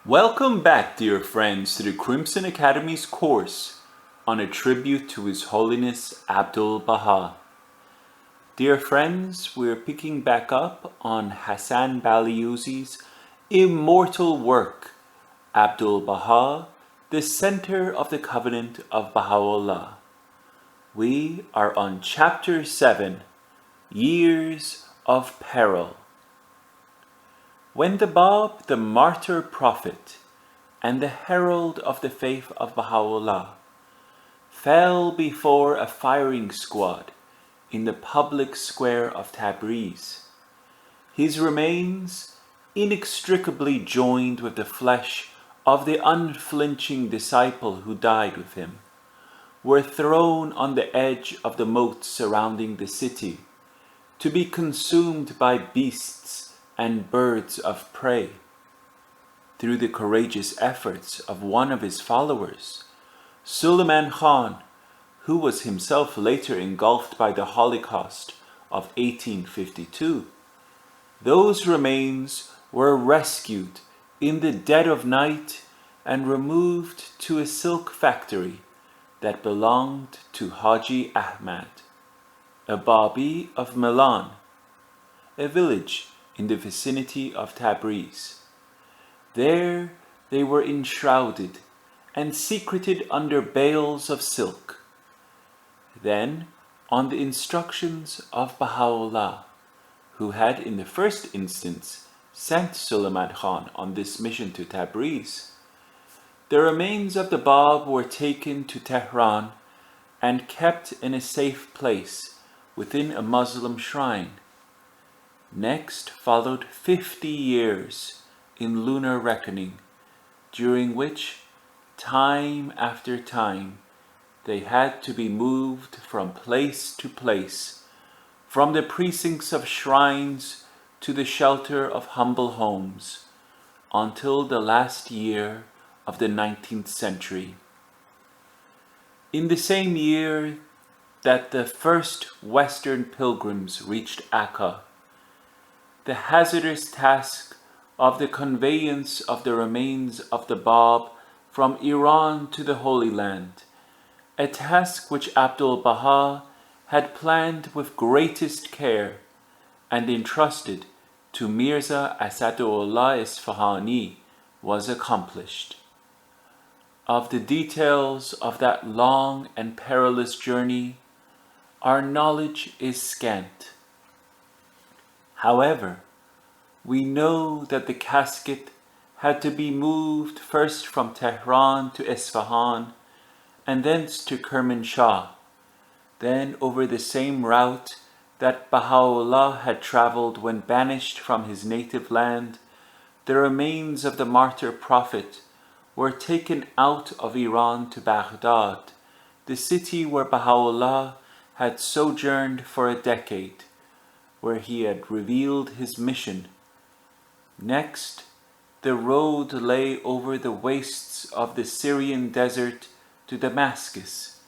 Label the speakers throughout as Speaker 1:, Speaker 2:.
Speaker 1: Welcome back, dear friends, to the Crimson Academy's course on a tribute to His Holiness Abdu'l-Baha. Dear friends, we're picking back up on Hassan Balliuzi's immortal work, Abdu'l-Baha, the Center of the Covenant of Baha'u'llah. We are on Chapter 7, Years of Peril. When the Bab, the martyr prophet, and the herald of the faith of Baha'u'llah, fell before a firing squad in the public square of Tabriz, his remains, inextricably joined with the flesh of the unflinching disciple who died with him, were thrown on the edge of the moat surrounding the city, to be consumed by beasts and birds of prey. Through the courageous efforts of one of his followers, Suleiman Khan, who was himself later engulfed by the Holocaust of 1852, those remains were rescued in the dead of night and removed to a silk factory that belonged to Haji Ahmad, a Babi of Milan, a village in the vicinity of Tabriz. There they were enshrouded and secreted under bales of silk. Then, on the instructions of Baha'u'llah, who had in the first instance sent Suleiman Khan on this mission to Tabriz, the remains of the Bab were taken to Tehran and kept in a safe place within a Muslim shrine. Next followed 50 years in lunar reckoning, during which, time after time, they had to be moved from place to place, from the precincts of shrines to the shelter of humble homes, until the last year of the 19th century. In the same year that the first Western pilgrims reached Akka, the hazardous task of the conveyance of the remains of the Bab from Iran to the Holy Land, a task which Abdu'l-Baha had planned with greatest care and entrusted to Mirza Asadullah Isfahani, was accomplished. Of the details of that long and perilous journey, our knowledge is scant. However, we know that the casket had to be moved first from Tehran to Isfahan and thence to Kermanshah, then over the same route that Baha'u'llah had traveled when banished from his native land. The remains of the martyr prophet were taken out of Iran to Baghdad, the city where Baha'u'llah had sojourned for a decade, where he had revealed his mission. Next, the road lay over the wastes of the Syrian desert to Damascus,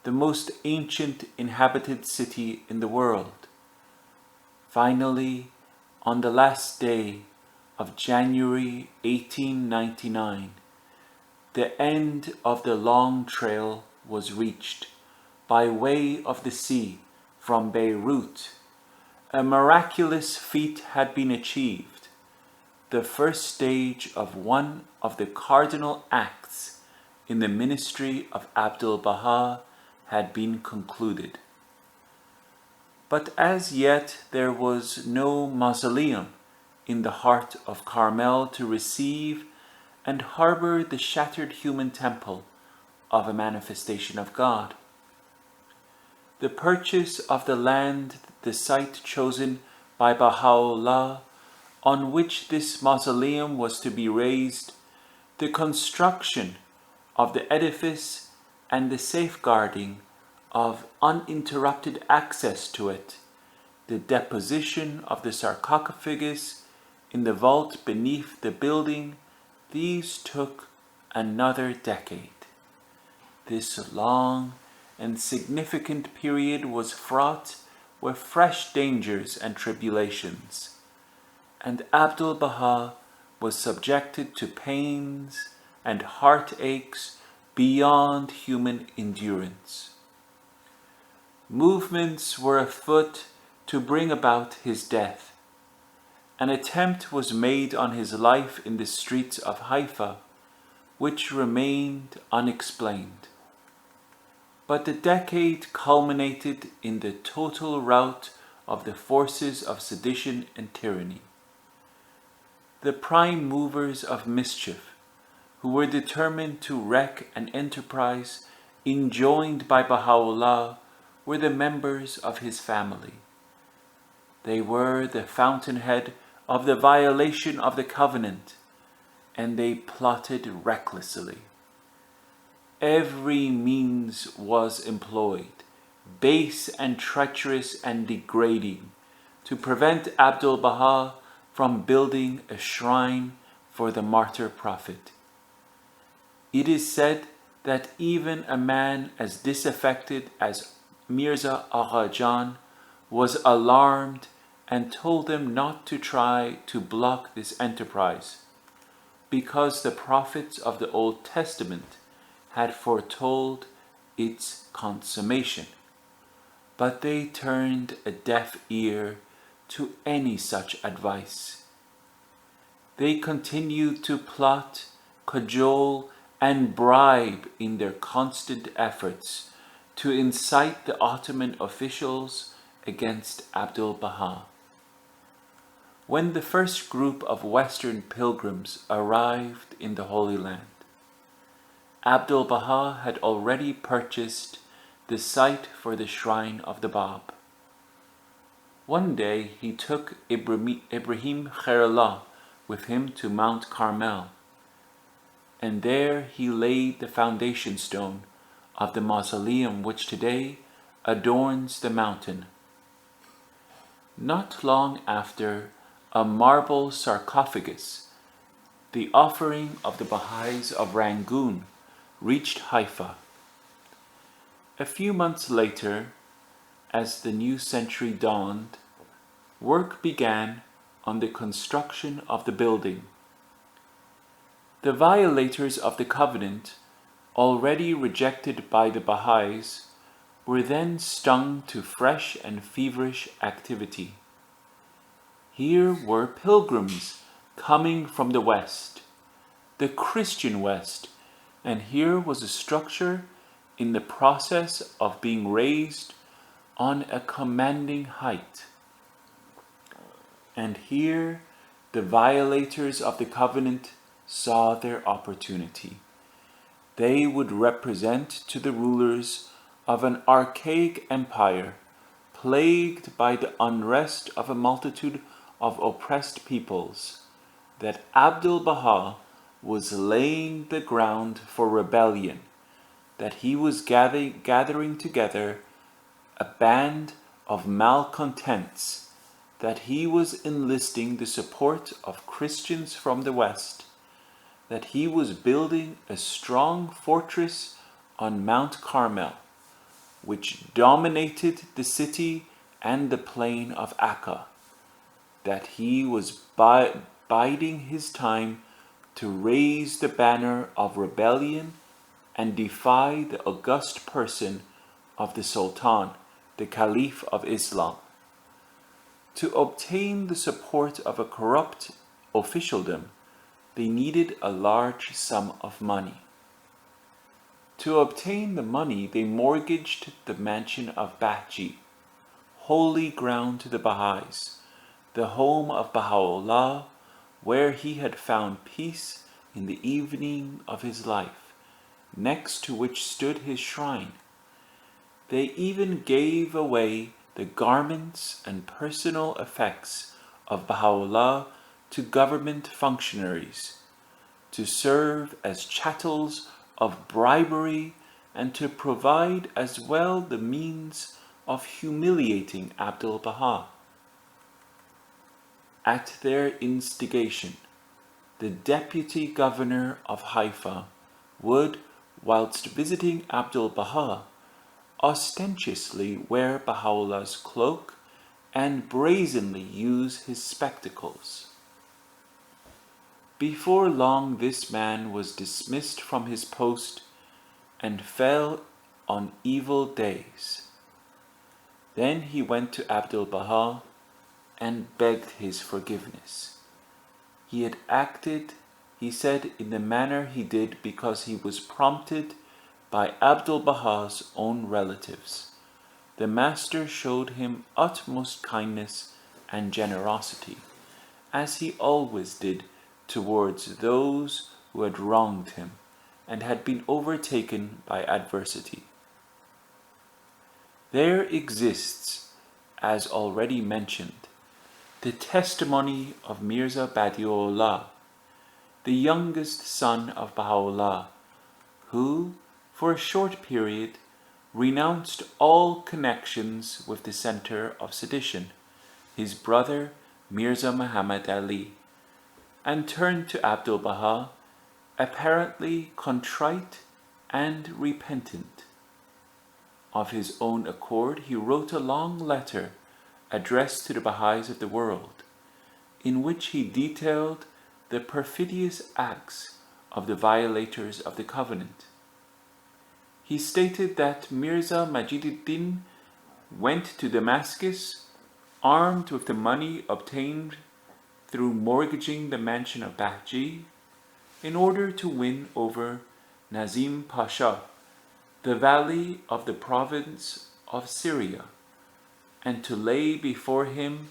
Speaker 1: the most ancient inhabited city in the world. Finally, on the last day of January 1899, the end of the long trail was reached by way of the sea from Beirut. A miraculous feat had been achieved. The first stage of one of the cardinal acts in the ministry of Abdu'l-Baha had been concluded. But as yet there was no mausoleum in the heart of Carmel to receive and harbor the shattered human temple of a manifestation of God. The purchase of the land, the site chosen by Baha'u'llah, on which this mausoleum was to be raised, the construction of the edifice and the safeguarding of uninterrupted access to it, the deposition of the sarcophagus in the vault beneath the building, these took another decade. This long and significant period was fraught with fresh dangers and tribulations, and Abdu'l-Baha was subjected to pains and heartaches beyond human endurance. Movements were afoot to bring about his death. An attempt was made on his life in the streets of Haifa, which remained unexplained. But the decade culminated in the total rout of the forces of sedition and tyranny. The prime movers of mischief, who were determined to wreck an enterprise enjoined by Baha'u'llah, were the members of his family. They were the fountainhead of the violation of the covenant, and they plotted recklessly. Every means was employed, base and treacherous and degrading, to prevent Abdu'l-Baha from building a shrine for the martyr prophet. It is said that even a man as disaffected as Mirza Agha Jan was alarmed and told them not to try to block this enterprise, because the prophets of the Old Testament had foretold its consummation. But they turned a deaf ear to any such advice. They continued to plot, cajole, and bribe in their constant efforts to incite the Ottoman officials against Abdu'l-Baha. When the first group of Western pilgrims arrived in the Holy Land, Abdu'l-Baha had already purchased the site for the shrine of the Bab. One day he took Ibrahim Khairullah with him to Mount Carmel, and there he laid the foundation stone of the mausoleum which today adorns the mountain. Not long after, a marble sarcophagus, the offering of the Baha'is of Rangoon, reached Haifa. A few months later, as the new century dawned, work began on the construction of the building. The violators of the covenant, already rejected by the Baha'is, were then stung to fresh and feverish activity. Here were pilgrims coming from the West, the Christian West, and here was a structure in the process of being raised on a commanding height. And here the violators of the covenant saw their opportunity. They would represent to the rulers of an archaic empire plagued by the unrest of a multitude of oppressed peoples that Abdu'l-Baha was laying the ground for rebellion, that he was gathering together a band of malcontents, that he was enlisting the support of Christians from the West, that he was building a strong fortress on Mount Carmel, which dominated the city and the plain of Akka, that he was biding his time to raise the banner of rebellion and defy the august person of the Sultan, the Caliph of Islam. To obtain the support of a corrupt officialdom, they needed a large sum of money. To obtain the money, they mortgaged the mansion of Bahji, holy ground to the Baha'is, the home of Baha'u'llah, where he had found peace in the evening of his life, next to which stood his shrine. They even gave away the garments and personal effects of Baha'u'llah to government functionaries, to serve as chattels of bribery and to provide as well the means of humiliating Abdu'l-Baha. At their instigation, the deputy governor of Haifa would, whilst visiting Abdu'l-Baha, ostentatiously wear Baha'u'llah's cloak and brazenly use his spectacles. Before long this man was dismissed from his post and fell on evil days. Then he went to Abdu'l-Baha and begged his forgiveness. He had acted, he said, in the manner he did because he was prompted by Abdu'l-Baha's own relatives. The master showed him utmost kindness and generosity, as he always did towards those who had wronged him and had been overtaken by adversity. There exists, as already mentioned, the testimony of Mirza Baha'u'llah, the youngest son of Baha'u'llah, who, for a short period, renounced all connections with the center of sedition, his brother Mirza Muhammad Ali, and turned to Abdu'l-Baha, apparently contrite and repentant. Of his own accord, he wrote a long letter addressed to the Baha'is of the world, in which he detailed the perfidious acts of the violators of the covenant. He stated that Mirza Majiduddin went to Damascus armed with the money obtained through mortgaging the mansion of Bahji in order to win over Nazim Pasha, the valley of the province of Syria, and to lay before him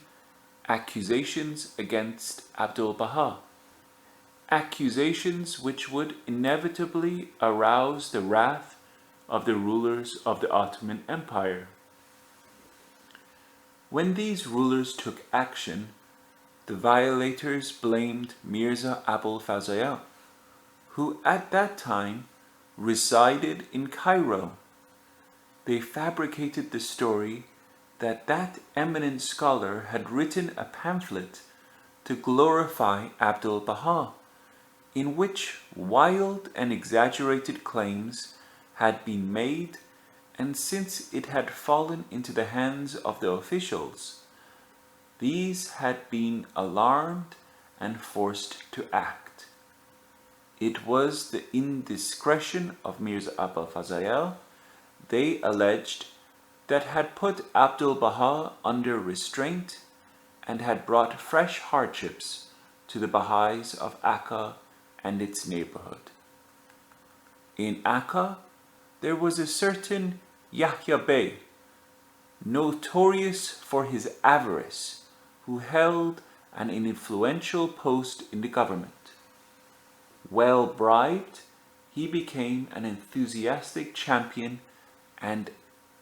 Speaker 1: accusations against Abdu'l-Baha, accusations which would inevitably arouse the wrath of the rulers of the Ottoman Empire. When these rulers took action, the violators blamed Mirza Abul Fazl, who at that time resided in Cairo. They fabricated the story that that eminent scholar had written a pamphlet to glorify Abdu'l-Baha, in which wild and exaggerated claims had been made, and since it had fallen into the hands of the officials, these had been alarmed and forced to act. It was the indiscretion of Mirza Abul Fazl, they alleged, that had put Abdu'l-Baha under restraint and had brought fresh hardships to the Baha'is of Akka and its neighborhood. In Akka, there was a certain Yahya Bey, notorious for his avarice, who held an influential post in the government. Well bribed, he became an enthusiastic champion and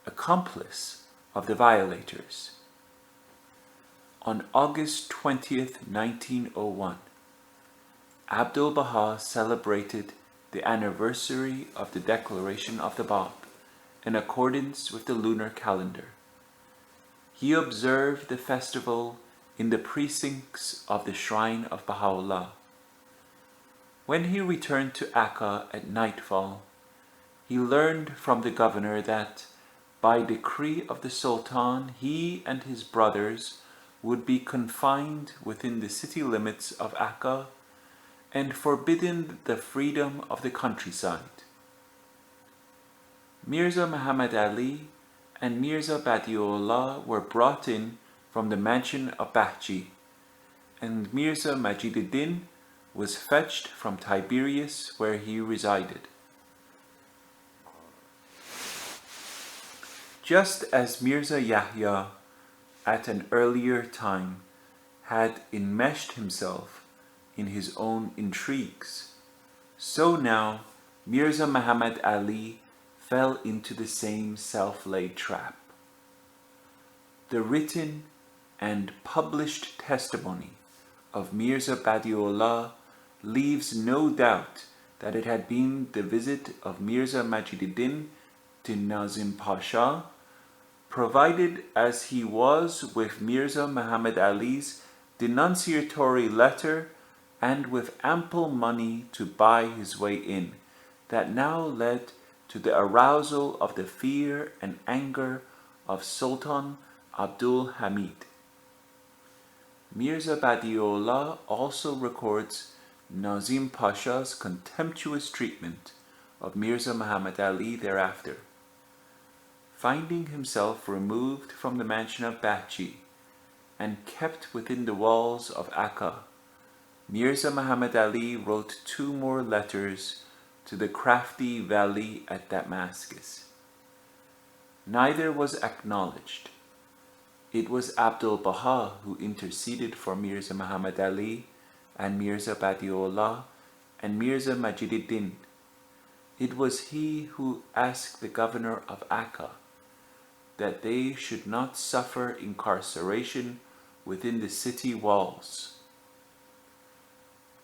Speaker 1: accomplice of the violators. On August 20th, 1901, Abdu'l-Baha celebrated the anniversary of the declaration of the Bab in accordance with the lunar calendar. He observed the festival in the precincts of the shrine of Baha'u'llah. When he returned to Akka at nightfall, he learned from the governor that, by decree of the Sultan, he and his brothers would be confined within the city limits of Akka and forbidden the freedom of the countryside. Mirza Muhammad Ali and Mirza Baha'u'llah were brought in from the mansion of Bahji, and Mirza Majiduddin was fetched from Tiberias, where he resided. Just as Mirza Yahya, at an earlier time, had enmeshed himself in his own intrigues, so now Mirza Muhammad Ali fell into the same self-laid trap. The written and published testimony of Mirza Baha'u'llah leaves no doubt that it had been the visit of Mirza Majiduddin to Nazim Pasha, provided as he was with Mirza Muhammad Ali's denunciatory letter and with ample money to buy his way in, that now led to the arousal of the fear and anger of Sultan Abdul Hamid. Mirza Baha'u'llah also records Nazim Pasha's contemptuous treatment of Mirza Muhammad Ali thereafter. Finding himself removed from the mansion of Bahji and kept within the walls of Akka, Mirza Muhammad Ali wrote 2 more letters to the crafty Wali at Damascus. Neither was acknowledged. It was Abdu'l-Baha who interceded for Mirza Muhammad Ali and Mirza Baha'u'llah and Mirza Majiduddin. It was he who asked the governor of Akka that they should not suffer incarceration within the city walls.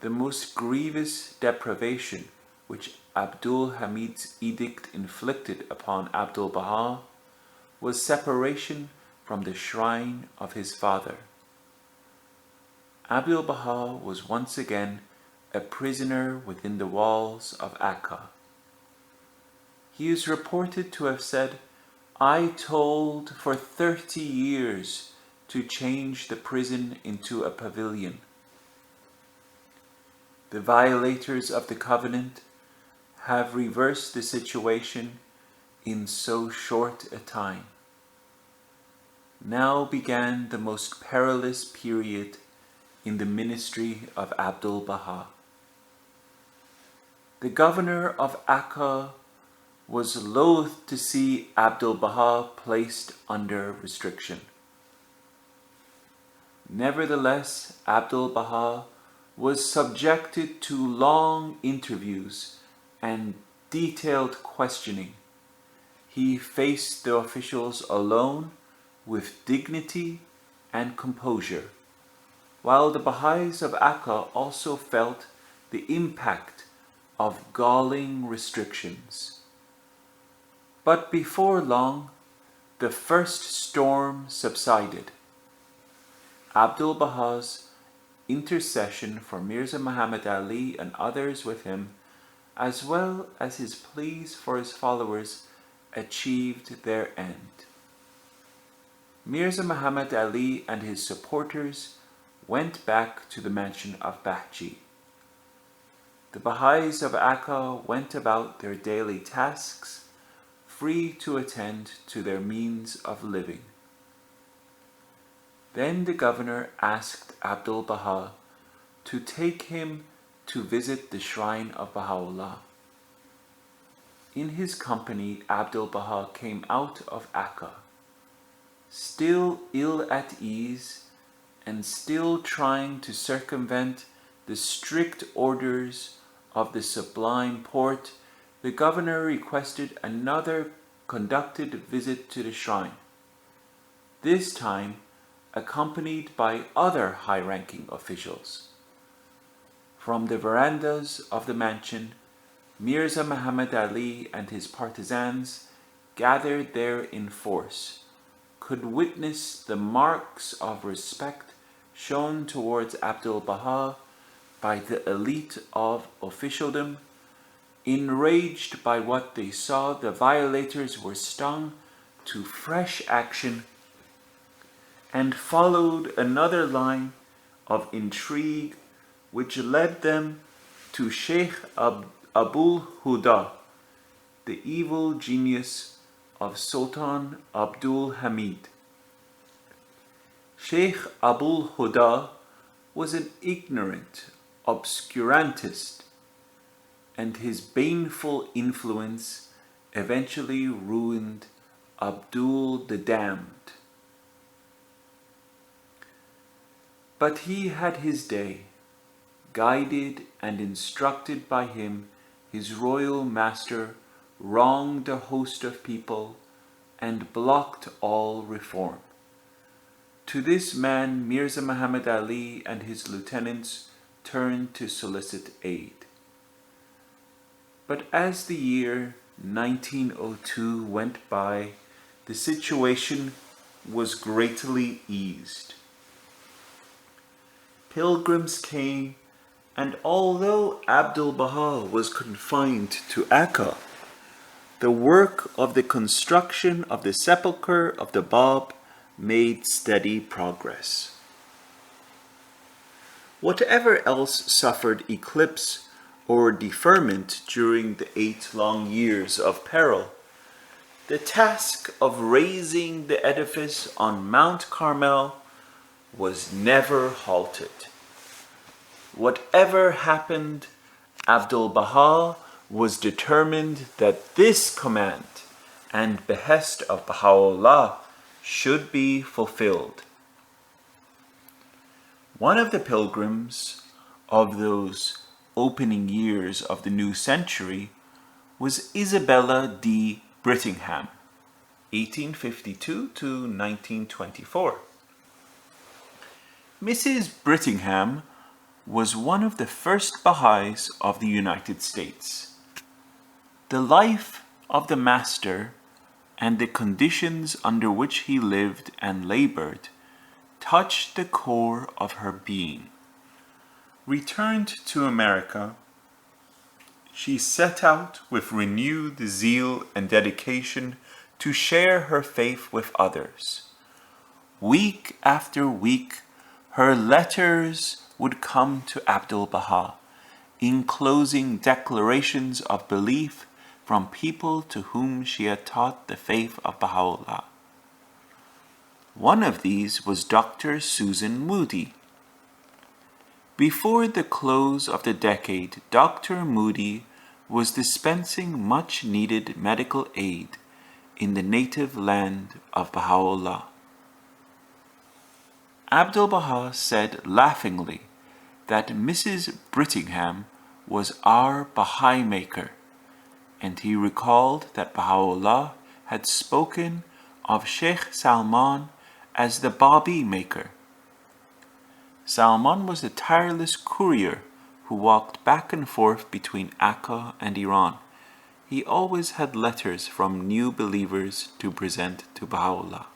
Speaker 1: The most grievous deprivation which Abdul Hamid's edict inflicted upon Abdu'l-Baha was separation from the shrine of his father. Abdu'l-Baha was once again a prisoner within the walls of Akka. He is reported to have said, "I toiled for 30 years to change the prison into a pavilion. The violators of the covenant have reversed the situation in so short a time." Now began the most perilous period in the ministry of Abdu'l-Baha. The governor of Akka was loath to see Abdu'l-Baha placed under restriction. Nevertheless, Abdu'l-Baha was subjected to long interviews and detailed questioning. He faced the officials alone with dignity and composure, while the Baha'is of Akka also felt the impact of galling restrictions. But before long, the first storm subsided. Abdu'l-Baha's intercession for Mirza Muhammad Ali and others with him, as well as his pleas for his followers, achieved their end. Mirza Muhammad Ali and his supporters went back to the mansion of Bahji. The Baha'is of Akka went about their daily tasks, free to attend to their means of living. Then the governor asked Abdu'l-Baha to take him to visit the shrine of Baha'u'llah. In his company, Abdu'l-Baha came out of Akka, still ill at ease and still trying to circumvent the strict orders of the Sublime Porte. The governor requested another conducted visit to the shrine, this time accompanied by other high-ranking officials. From the verandas of the mansion, Mirza Muhammad Ali and his partisans, gathered there in force, could witness the marks of respect shown towards Abdu'l-Baha by the elite of officialdom. Enraged by what they saw, the violators were stung to fresh action and followed another line of intrigue which led them to Sheikh Abul-Huda, the evil genius of Sultan Abdul Hamid. Sheikh Abul-Huda was an ignorant obscurantist, and his baneful influence eventually ruined Abdul the Damned. But he had his day. Guided and instructed by him, his royal master wronged a host of people and blocked all reform. To this man, Mirza Muhammad Ali and his lieutenants turned to solicit aid. But as the year 1902 went by, the situation was greatly eased. Pilgrims came, and although Abdu'l-Baha was confined to Akka, the work of the construction of the sepulchre of the Bab made steady progress. Whatever else suffered eclipse or deferment during the 8 long years of peril, the task of raising the edifice on Mount Carmel was never halted. Whatever happened, Abdu'l-Baha was determined that this command and behest of Baha'u'llah should be fulfilled. One of the pilgrims of those opening years of the new century was Isabella de Brittingham, 1852 to 1924. Mrs. Brittingham was one of the first Baha'is of the United States. The life of the Master and the conditions under which he lived and labored touched the core of her being. Returned to America, she set out with renewed zeal and dedication to share her faith with others. Week after week, her letters would come to Abdu'l-Baha, enclosing declarations of belief from people to whom she had taught the faith of Baha'u'llah. One of these was Dr. Susan Moody. Before the close of the decade, Dr. Moody was dispensing much needed medical aid in the native land of Baha'u'llah. Abdu'l-Baha said laughingly that Mrs. Brittingham was our Baha'i maker, and he recalled that Baha'u'llah had spoken of Sheikh Salman as the Babi maker. Salman was the tireless courier who walked back and forth between Akka and Iran. He always had letters from new believers to present to Baha'u'llah.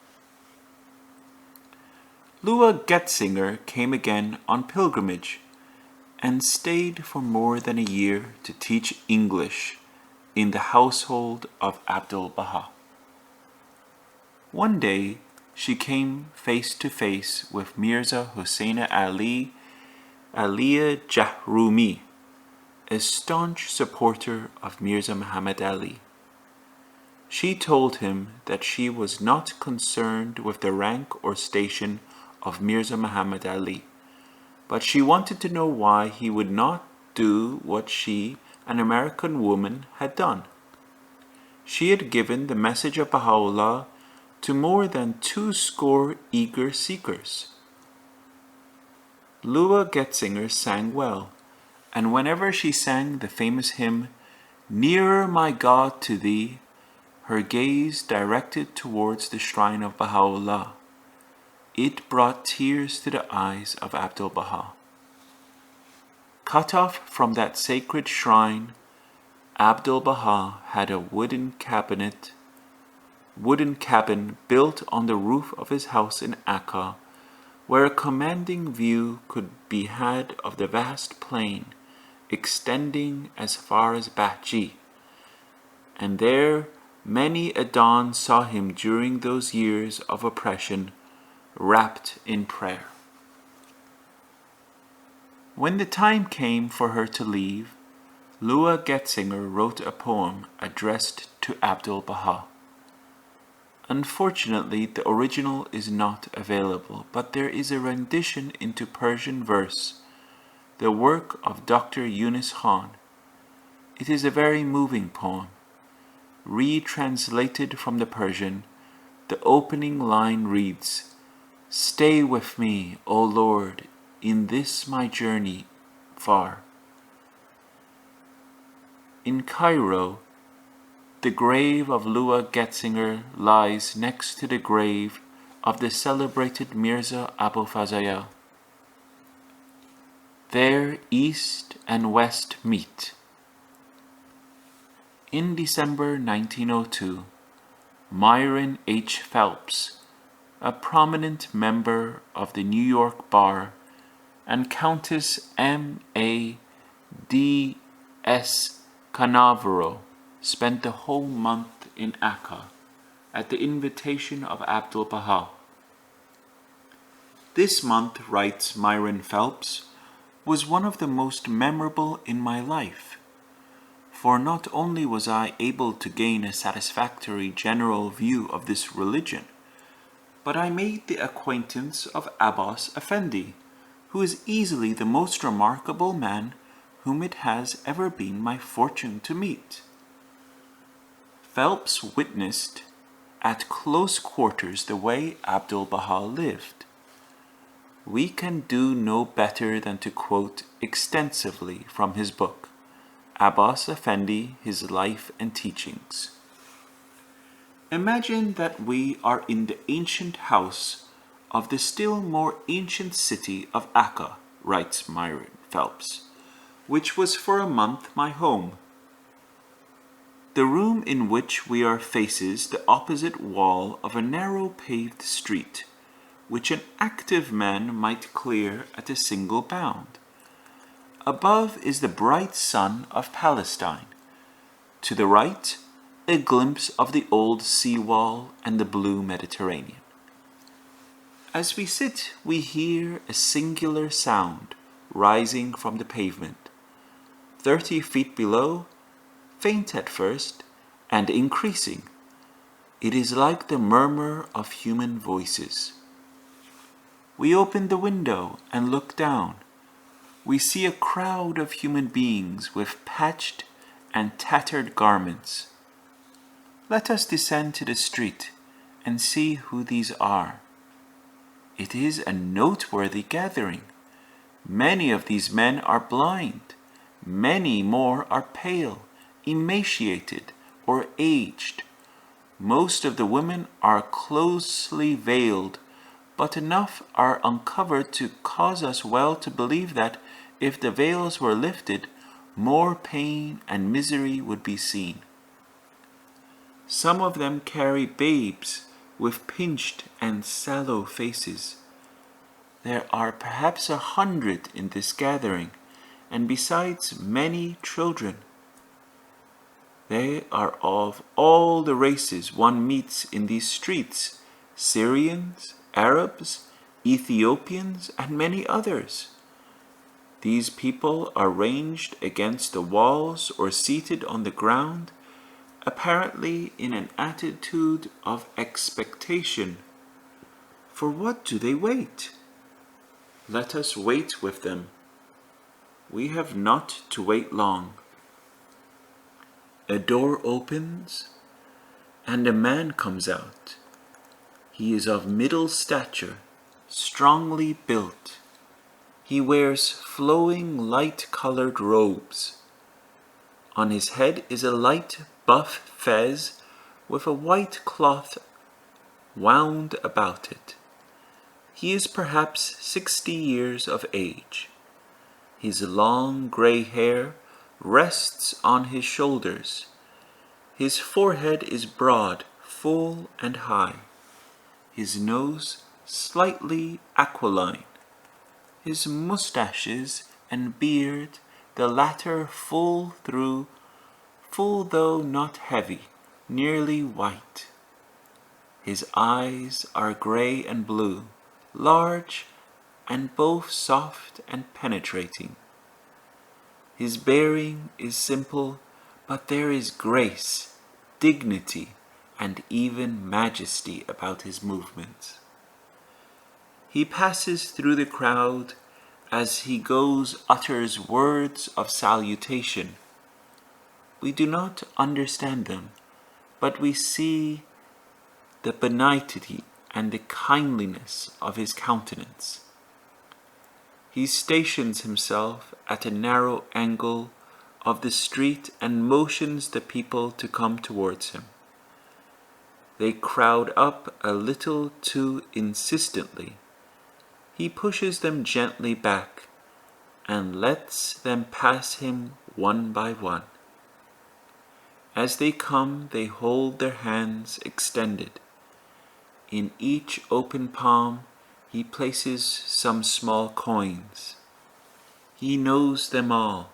Speaker 1: Lua Getzinger came again on pilgrimage and stayed for more than a year to teach English in the household of Abdu'l-Baha. One day, she came face to face with Mirza Hussein Ali Aliya Jahrumi, a staunch supporter of Mirza Muhammad Ali. She told him that she was not concerned with the rank or station of Mirza Muhammad Ali, but she wanted to know why he would not do what she, an American woman, had done. She had given the message of Baha'u'llah to more than 20 eager seekers. Lua Getzinger sang well, and whenever she sang the famous hymn, "Nearer my God to Thee," her gaze directed towards the shrine of Baha'u'llah, it brought tears to the eyes of Abdu'l-Baha. Cut off from that sacred shrine, Abdu'l-Baha had a wooden cabin built on the roof of his house in Akka, where a commanding view could be had of the vast plain extending as far as Bahji, and there many a dawn saw him during those years of oppression, wrapped in prayer. When the time came for her to leave, Lua Getzinger wrote a poem addressed to Abdu'l-Baha. Unfortunately, the original is not available, but there is a rendition into Persian verse, the work of Dr. Yunus Khan. It is a very moving poem. Retranslated from the Persian, the opening line reads, "Stay with me, O Lord, in this my journey far." In Cairo, the grave of Lua Getzinger lies next to the grave of the celebrated Mirza Abu Fazayel. There East and West meet. In December 1902, Myron H. Phelps, a prominent member of the New York Bar, and Countess M.A. D.S. Cannavaro spent the whole month in Akka at the invitation of Abdu'l-Baha. This month, writes Myron Phelps, was one of the most memorable in my life, for not only was I able to gain a satisfactory general view of this religion, but I made the acquaintance of Abbas Effendi, who is easily the most remarkable man whom it has ever been my fortune to meet. Phelps witnessed at close quarters the way Abdu'l-Baha lived. We can do no better than to quote extensively from his book, Abbas Effendi, His Life and Teachings. Imagine that we are in the ancient house of the still more ancient city of Akka, writes Myron Phelps, which was for a month my home. The room in which we are faces the opposite wall of a narrow paved street, which an active man might clear at a single bound. Above is the bright sun of Palestine. To the right, a glimpse of the old seawall and the blue Mediterranean. As we sit, we hear a singular sound rising from the pavement. 30 feet below, faint at first, and increasing. It is like the murmur of human voices. We open the window and look down. We see a crowd of human beings with patched and tattered garments. Let us descend to the street and see who these are. It is a noteworthy gathering. Many of these men are blind. Many more are pale, emaciated, or aged. Most of the women are closely veiled, but enough are uncovered to cause us well to believe that if the veils were lifted, more pain and misery would be seen. Some of them carry babes with pinched and sallow faces. There are perhaps 100 in this gathering, and besides many children. They are of all the races one meets in these streets, Syrians, Arabs, Ethiopians, and many others. These people are ranged against the walls or seated on the ground, apparently in an attitude of expectation. For what do they wait? Let us wait with them. We have not to wait long. A door opens, and a man comes out. He is of middle stature, strongly built. He wears flowing light-colored robes. On his head is a light buff fez with a white cloth wound about it. He is perhaps 60 years of age. His long gray hair rests on his shoulders. His forehead is broad, full, and high. His nose slightly aquiline. His mustaches and beard, the latter full though not heavy, nearly white. His eyes are gray and blue, large, and both soft and penetrating. His bearing is simple, but there is grace, dignity, and even majesty about his movements. He passes through the crowd, as he goes utters words of salutation. We do not understand them, but we see the benignity and the kindliness of his countenance. He stations himself at a narrow angle of the street and motions the people to come towards him. They crowd up a little too insistently. He pushes them gently back and lets them pass him one by one. As they come, they hold their hands extended. In each open palm, he places some small coins. He knows them all.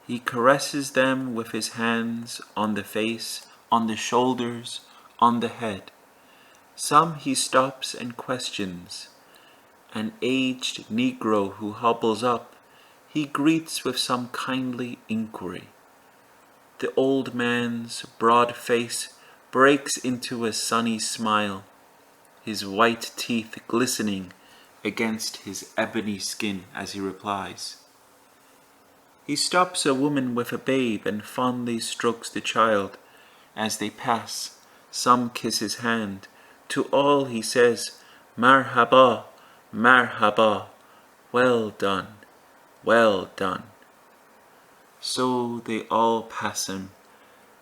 Speaker 1: He caresses them with his hands on the face, on the shoulders, on the head. Some he stops and questions. An aged Negro who hobbles up he greets with some kindly inquiry. The old man's broad face breaks into a sunny smile, his white teeth glistening against his ebony skin as he replies. He stops a woman with a babe and fondly strokes the child. As they pass, some kiss his hand. To all he says, Marhaba, Marhaba, well done, well done. So they all pass him.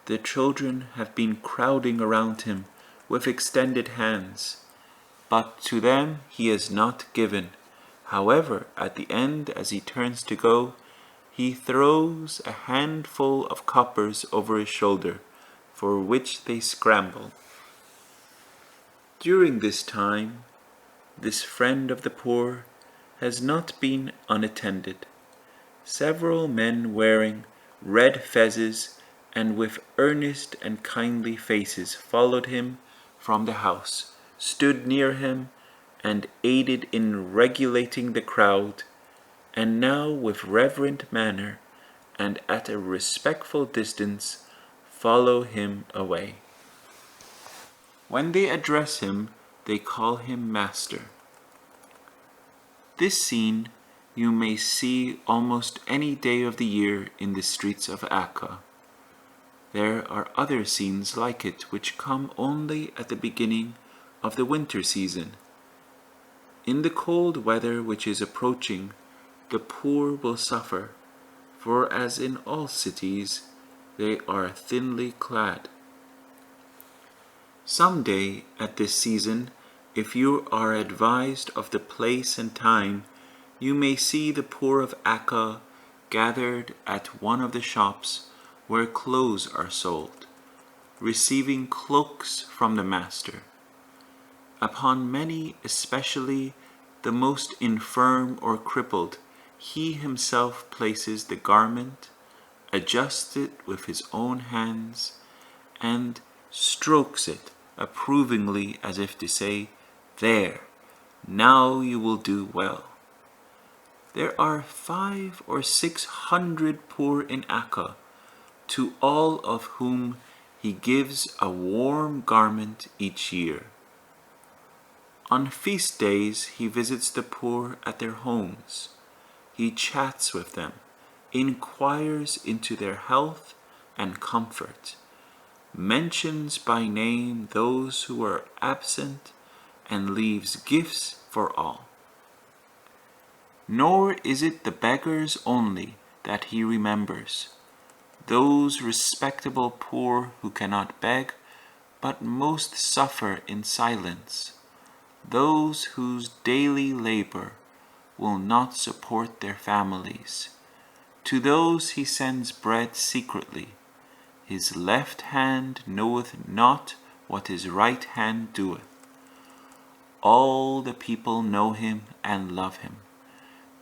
Speaker 1: The children have been crowding around him with extended hands, but to them he has not given. However, at the end, as he turns to go, he throws a handful of coppers over his shoulder, for which they scramble. During this time, this friend of the poor has not been unattended. Several men wearing red fezzes and with earnest and kindly faces followed him from the house, stood near him, and aided in regulating the crowd, and now with reverent manner and at a respectful distance follow him away. When they address him, they call him master. This scene you may see almost any day of the year in the streets of Akka. There are other scenes like it which come only at the beginning of the winter season. In the cold weather which is approaching, the poor will suffer, for as in all cities, they are thinly clad. Some day at this season, if you are advised of the place and time, you may see the poor of Akka gathered at one of the shops where clothes are sold, receiving cloaks from the master. Upon many, especially the most infirm or crippled, he himself places the garment, adjusts it with his own hands, and strokes it approvingly as if to say, "There, now you will do well." There are 500 or 600 poor in Akka, to all of whom he gives a warm garment each year. On feast days he visits the poor at their homes. He chats with them, inquires into their health and comfort, mentions by name those who are absent, and leaves gifts for all. Nor is it the beggars only that he remembers, those respectable poor who cannot beg, but most suffer in silence, those whose daily labor will not support their families. To those he sends bread secretly. His left hand knoweth not what his right hand doeth. All the people know him and love him,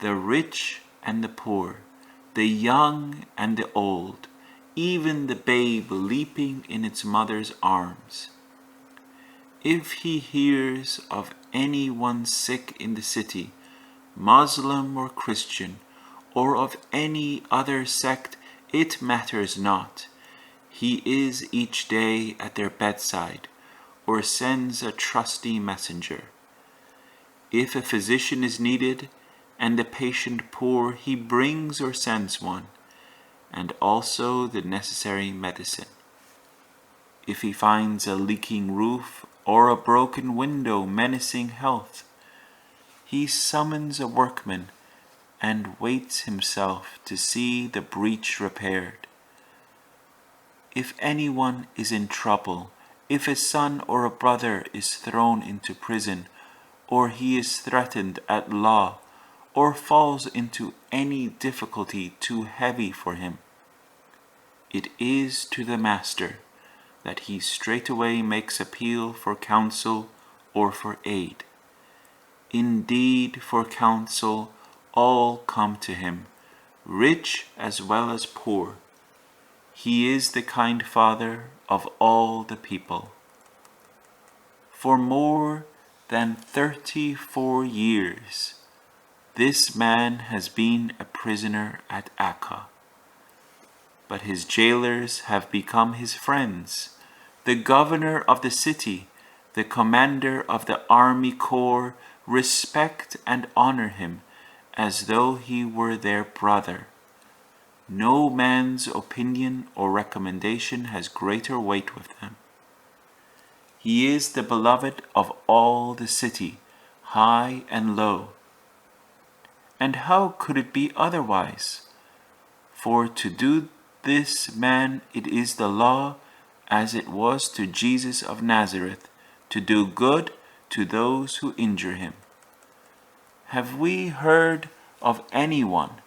Speaker 1: the rich and the poor, the young and the old, even the babe leaping in its mother's arms. If he hears of any one sick in the city, Muslim or Christian, or of any other sect, it matters not. He is each day at their bedside, or sends a trusty messenger. If a physician is needed, and the patient poor, he brings or sends one, and also the necessary medicine. If he finds a leaking roof or a broken window menacing health, he summons a workman and waits himself to see the breach repaired. If anyone is in trouble, if a son or a brother is thrown into prison, or he is threatened at law, or falls into any difficulty too heavy for him, it is to the master that he straightway makes appeal for counsel or for aid. Indeed, for counsel all come to him, rich as well as poor. He is the kind father of all the people. For more than 34 years, This man has been a prisoner at Akka, but his jailers have become his friends. The governor of the city, the commander of the army corps, respect and honor him as though he were their brother. No man's opinion or recommendation has greater weight with them. He is the beloved of all the city, high and low. And how could it be otherwise? For to do this man it is the law, as it was to Jesus of Nazareth, to do good to those who injure him. Have we heard of anyone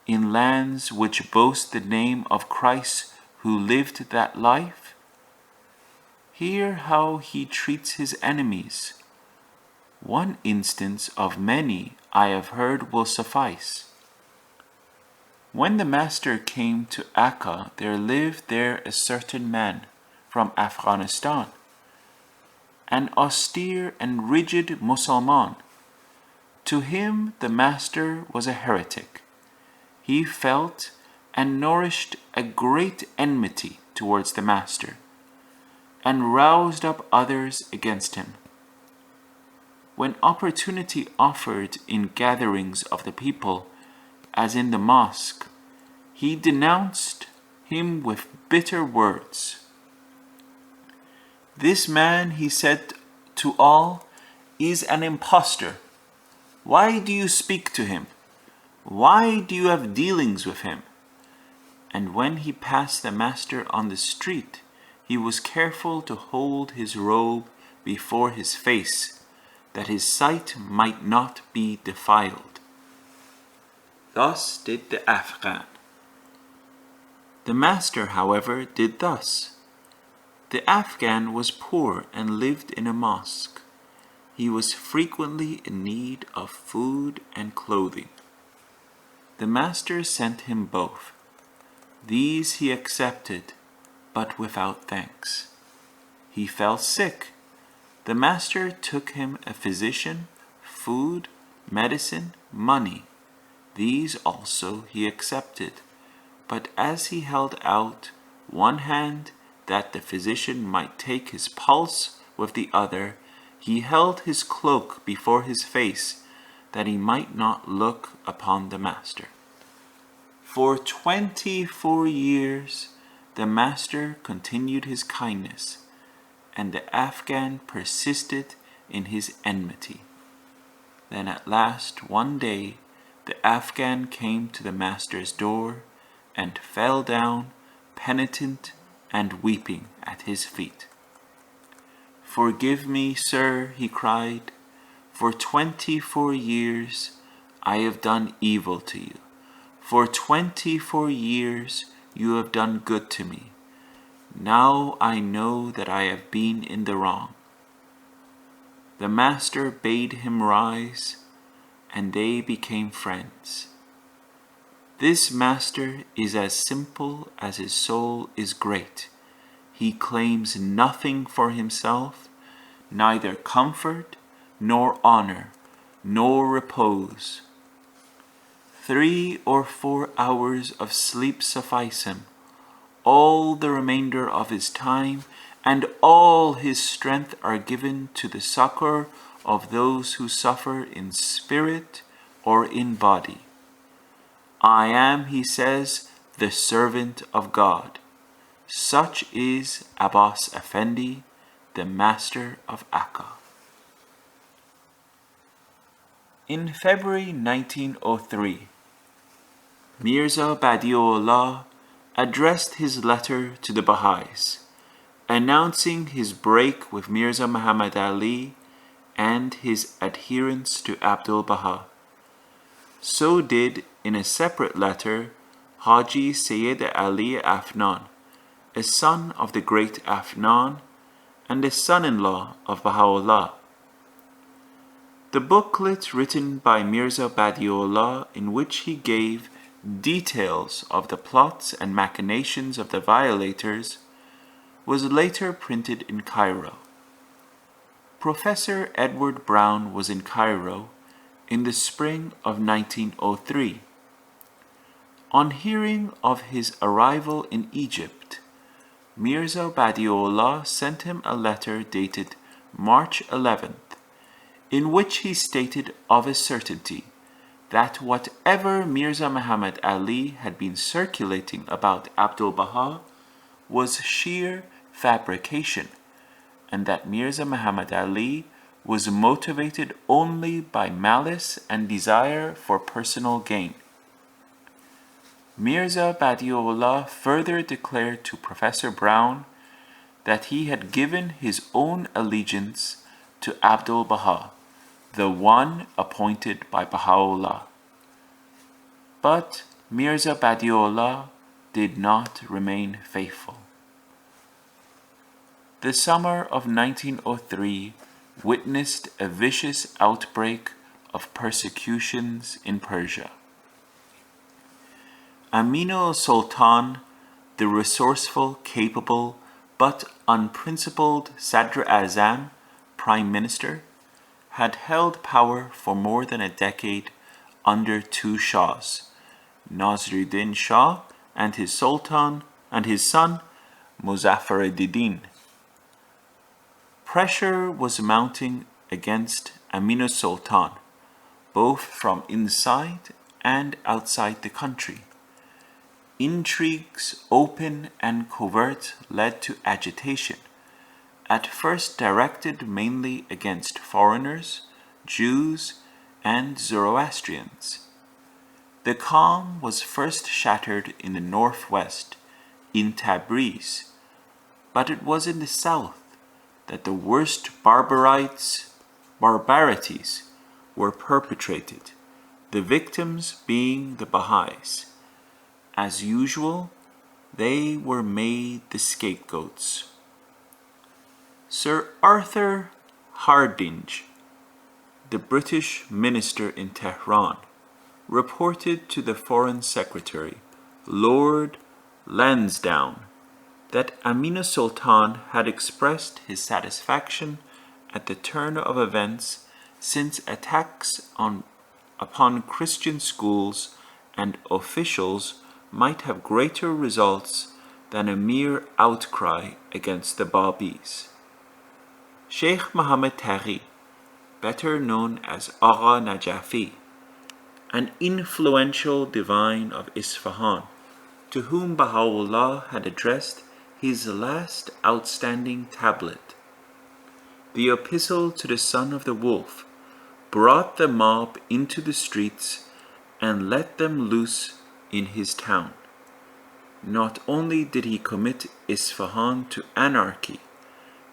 Speaker 1: in lands which boast the name of Christ who lived that life? Hear how he treats his enemies. One instance of many I have heard will suffice. When the Master came to Akka, there lived there a certain man from Afghanistan, an austere and rigid Mussulman. To him the Master was a heretic. He felt and nourished a great enmity towards the Master, and roused up others against him. When opportunity offered in gatherings of the people, as in the mosque, he denounced him with bitter words. This man, he said to all, is an impostor. Why do you speak to him? Why do you have dealings with him? And when he passed the Master on the street, he was careful to hold his robe before his face, that his sight might not be defiled. Thus did the Afghan. The Master, however, did thus. The Afghan was poor and lived in a mosque. He was frequently in need of food and clothing. The Master sent him both. These he accepted, but without thanks. He fell sick. The Master took him a physician, food, medicine, money. These also he accepted. But as he held out one hand that the physician might take his pulse with the other, he held his cloak before his face, that he might not look upon the Master. For 24 years the Master continued his kindness, and the Afghan persisted in his enmity. Then at last one day the Afghan came to the Master's door and fell down penitent and weeping at his feet. "Forgive me, sir," he cried. "For 24 years I have done evil to you. For 24 years you have done good to me. Now I know that I have been in the wrong." The Master bade him rise, and they became friends. This Master is as simple as his soul is great. He claims nothing for himself, neither comfort, nor honor, nor repose. 3 or 4 hours of sleep suffice him. All the remainder of his time and all his strength are given to the succor of those who suffer in spirit or in body. "I am," he says, "the servant of God." Such is Abbas Effendi, the Master of Akka. In February 1903, Mirza Baha'u'llah addressed his letter to the Baha'is, announcing his break with Mirza Muhammad Ali and his adherence to Abdu'l-Baha. So did, in a separate letter, Haji Sayyid Ali Afnan, a son of the great Afnan and a son-in-law of Baha'u'llah. The booklet written by Mirza Baha'u'llah, in which he gave details of the plots and machinations of the violators, was later printed in Cairo. Professor Edward Brown was in Cairo, in the spring of 1903. On hearing of his arrival in Egypt, Mirza Baha'u'llah sent him a letter dated March 11th, in which he stated of a certainty that whatever Mirza Muhammad Ali had been circulating about Abdu'l-Baha was sheer fabrication, and that Mirza Muhammad Ali was motivated only by malice and desire for personal gain. Mirza Baha'u'llah further declared to Professor Brown that he had given his own allegiance to Abdu'l-Baha, the one appointed by Baha'u'llah. But Mirza Baha'u'llah did not remain faithful. The summer of 1903 witnessed a vicious outbreak of persecutions in Persia. Aminu Sultan, the resourceful, capable, but unprincipled Sadr-Azam, Prime Minister, had held power for more than a decade under two Shahs, Nasruddin Shah and his Sultan and his son Muzaffar-ed-Din. Pressure was mounting against Aminu Sultan, both from inside and outside the country. Intrigues, open and covert, led to agitation, at first directed mainly against foreigners, Jews, and Zoroastrians. The calm was first shattered in the northwest, in Tabriz, but it was in the south that the worst barbarities were perpetrated, the victims being the Baha'is. As usual, they were made the scapegoats. Sir Arthur Hardinge, the British minister in Tehran, reported to the Foreign Secretary, Lord Lansdowne, that Aminu Sultan had expressed his satisfaction at the turn of events since attacks upon Christian schools and officials might have greater results than a mere outcry against the Babis. Sheikh Muhammad Taghi, better known as Agha Najafi, an influential divine of Isfahan, to whom Baha'u'llah had addressed his last outstanding tablet, the Epistle to the Son of the Wolf, brought the mob into the streets and let them loose in his town. Not only did he commit Isfahan to anarchy,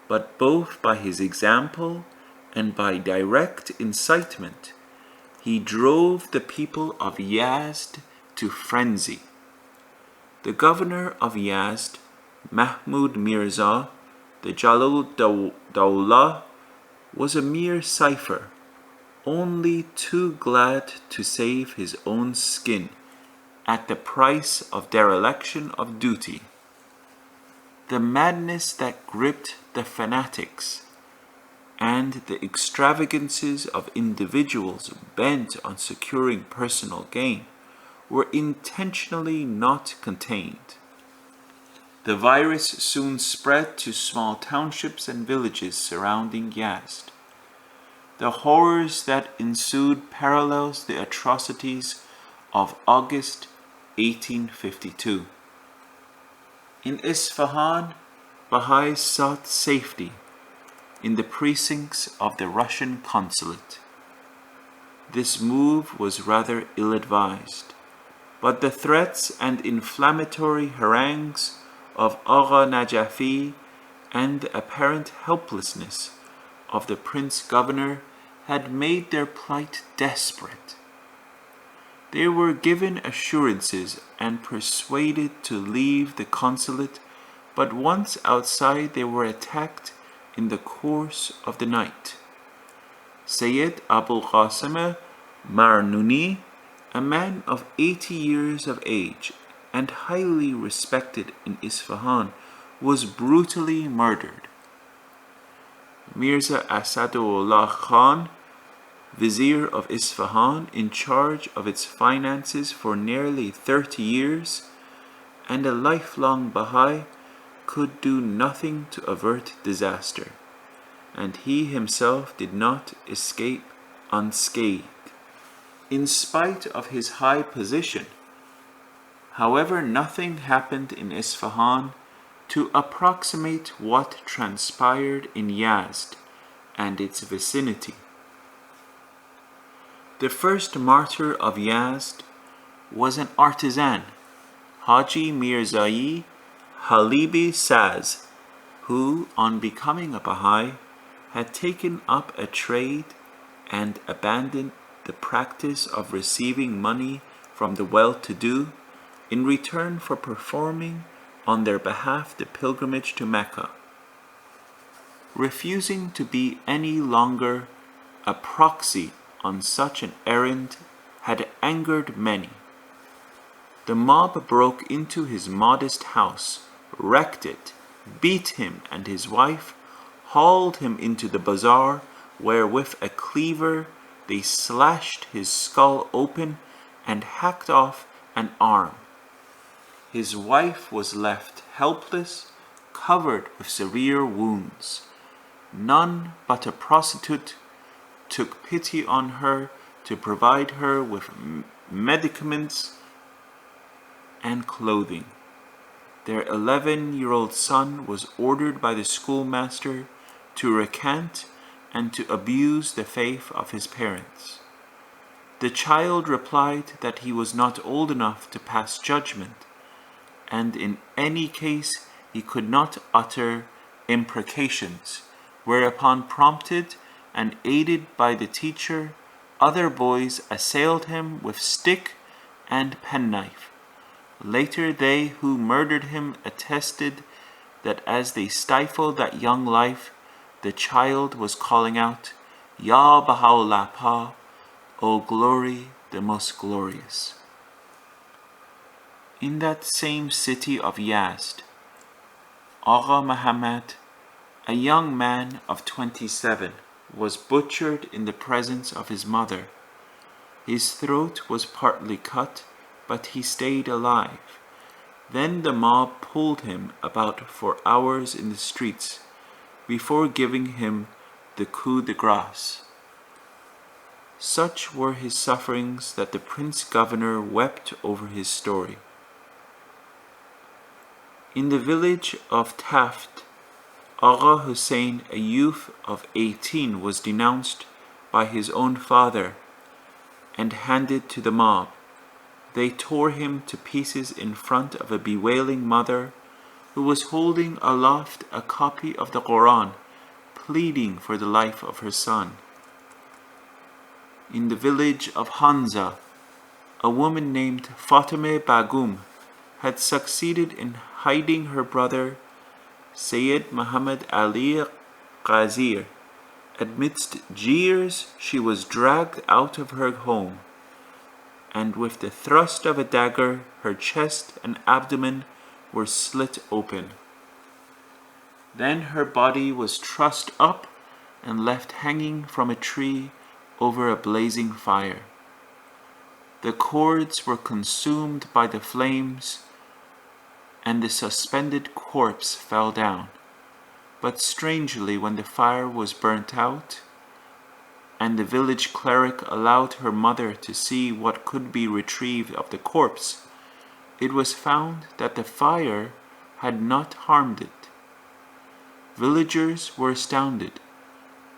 Speaker 1: but both by his example and by direct incitement, he drove the people of Yazd to frenzy. The governor of Yazd, Mahmud Mirza, the Jalal Dawlah, was a mere cipher, only too glad to save his own skin at the price of dereliction of duty. The madness that gripped the fanatics and the extravagances of individuals bent on securing personal gain were intentionally not contained. The virus soon spread to small townships and villages surrounding Yazd. The horrors that ensued parallels the atrocities of August 1852. In Isfahan, Baha'is sought safety in the precincts of the Russian consulate. This move was rather ill-advised, but the threats and inflammatory harangues of Agha Najafi and the apparent helplessness of the Prince Governor had made their plight desperate. They were given assurances and persuaded to leave the consulate, but once outside they were attacked in the course of the night. Sayyid Abul Qasim Marnuni, a man of 80 years of age and highly respected in Isfahan, was brutally murdered. Mirza Asadullah Khan, vizier of Isfahan, in charge of its finances for nearly 30 years, and a lifelong Baha'i, could do nothing to avert disaster, and he himself did not escape unscathed. In spite of his high position, however, nothing happened in Isfahan to approximate what transpired in Yazd and its vicinity. The first martyr of Yazd was an artisan, Haji Mirzai Halibi Saz, who, on becoming a Baha'i, had taken up a trade and abandoned the practice of receiving money from the well-to-do in return for performing on their behalf the pilgrimage to Mecca. Refusing to be any longer a proxy on such an errand had angered many. The mob broke into his modest house, wrecked it, beat him and his wife, hauled him into the bazaar, where with a cleaver they slashed his skull open and hacked off an arm. His wife was left helpless, covered with severe wounds. None but a prostitute took pity on her to provide her with medicaments and clothing. Their 11-year-old son was ordered by the schoolmaster to recant and to abuse the faith of his parents. The child replied that he was not old enough to pass judgment, and in any case he could not utter imprecations, whereupon, prompted and aided by the teacher, other boys assailed him with stick and penknife. Later they who murdered him attested that as they stifled that young life, the child was calling out, Ya Baha'u'llah, O glory, the most glorious. In that same city of Yazd, Agha Muhammad, a young man of 27, was butchered in the presence of his mother. His throat was partly cut, but he stayed alive. Then the mob pulled him about for hours in the streets before giving him the coup de grace. Such were his sufferings that the Prince Governor wept over his story. In the village of Taft, Agha Hussein, a youth of 18, was denounced by his own father and handed to the mob. They tore him to pieces in front of a bewailing mother who was holding aloft a copy of the Quran, pleading for the life of her son. In the village of Hanza, a woman named Fatimeh Bagum had succeeded in hiding her brother Sayyid Muhammad Ali Qazir. Amidst jeers, she was dragged out of her home, and with the thrust of a dagger, her chest and abdomen were slit open. Then her body was trussed up and left hanging from a tree over a blazing fire. The cords were consumed by the flames, and the suspended corpse fell down. But strangely, when the fire was burnt out, and the village cleric allowed her mother to see what could be retrieved of the corpse, it was found that the fire had not harmed it. Villagers were astounded,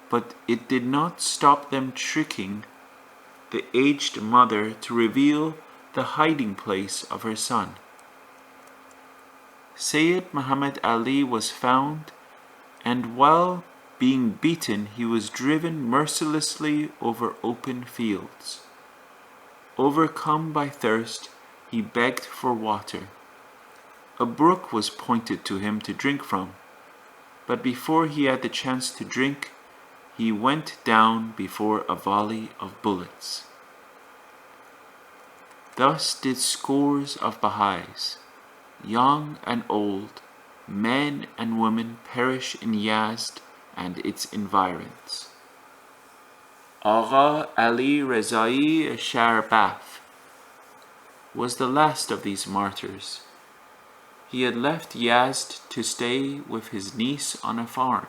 Speaker 1: but it did not stop them tricking the aged mother to reveal the hiding place of her son. Sayyid Muhammad Ali was found, and while being beaten, he was driven mercilessly over open fields. Overcome by thirst, he begged for water. A brook was pointed to him to drink from, but before he had the chance to drink, he went down before a volley of bullets. Thus did scores of Baha'is, young and old, men and women, perish in Yazd and its environs. Agha Ali Rezai Sharbaf was the last of these martyrs. He had left Yazd to stay with his niece on a farm.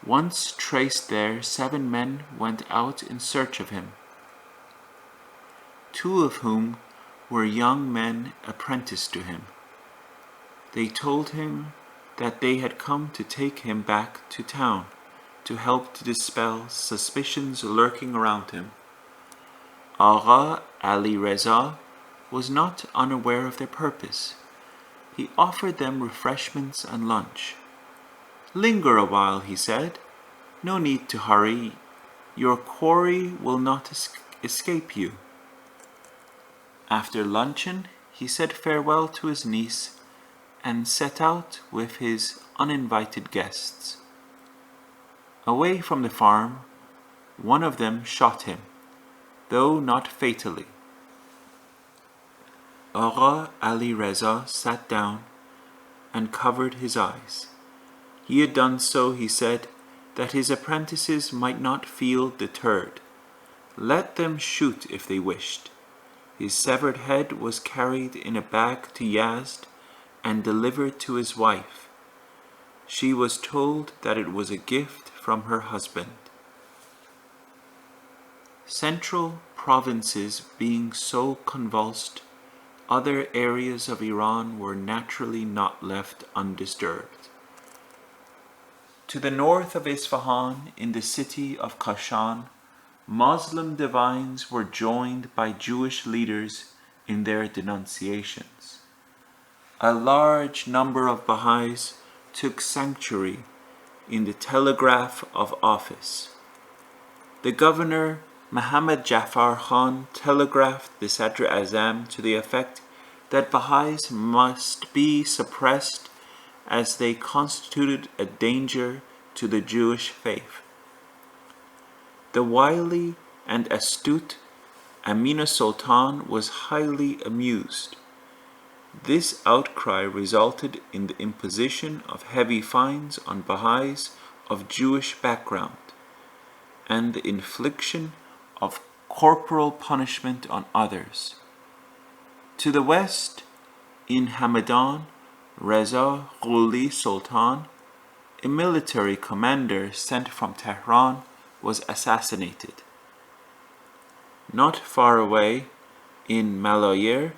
Speaker 1: Once traced there, 7 men went out in search of him, 2 of whom were young men apprenticed to him. They told him that they had come to take him back to town to help to dispel suspicions lurking around him. Agha Ali Reza was not unaware of their purpose. He offered them refreshments and lunch. "Linger a while," he said. "No need to hurry. Your quarry will not escape you." After luncheon, he said farewell to his niece and set out with his uninvited guests. Away from the farm, one of them shot him, though not fatally. Agha Ali Reza sat down and covered his eyes. He had done so, he said, that his apprentices might not feel deterred. Let them shoot if they wished. His severed head was carried in a bag to Yazd and delivered to his wife. She was told that it was a gift from her husband. Central provinces being so convulsed, other areas of Iran were naturally not left undisturbed. To the north of Isfahan, in the city of Kashan, Muslim divines were joined by Jewish leaders in their denunciations. A large number of Baha'is took sanctuary in the Telegraph of Office. The governor, Muhammad Jafar Khan, telegraphed the Sadr Azam to the effect that Baha'is must be suppressed as they constituted a danger to the Jewish faith. The wily and astute Amina Sultan was highly amused. This outcry resulted in the imposition of heavy fines on Baha'is of Jewish background and the infliction of corporal punishment on others. To the west, in Hamadan, Reza Ghuli Sultan, a military commander sent from Tehran, was assassinated. Not far away, in Malayir,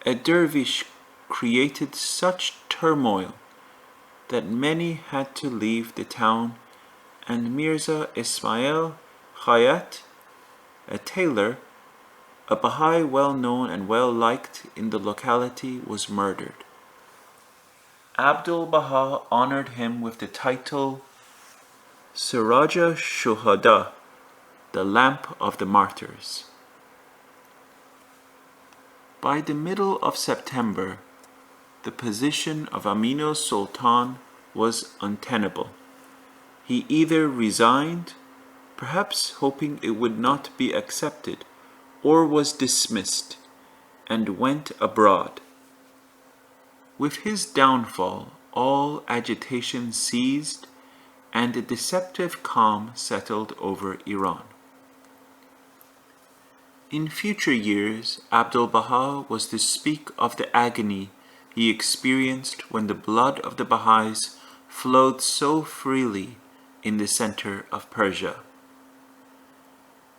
Speaker 1: a dervish created such turmoil that many had to leave the town, and Mirza Ismail Khayat, a tailor, a Baha'i well known and well liked in the locality, was murdered. Abdu'l-Baha honored him with the title Siraja Shuhada, the lamp of the martyrs. By the middle of September, the position of Aminu Sultan was untenable. He either resigned, perhaps hoping it would not be accepted, or was dismissed, and went abroad. With his downfall, all agitation ceased, and a deceptive calm settled over Iran. In future years, Abdu'l-Baha was to speak of the agony he experienced when the blood of the Baha'is flowed so freely in the center of Persia.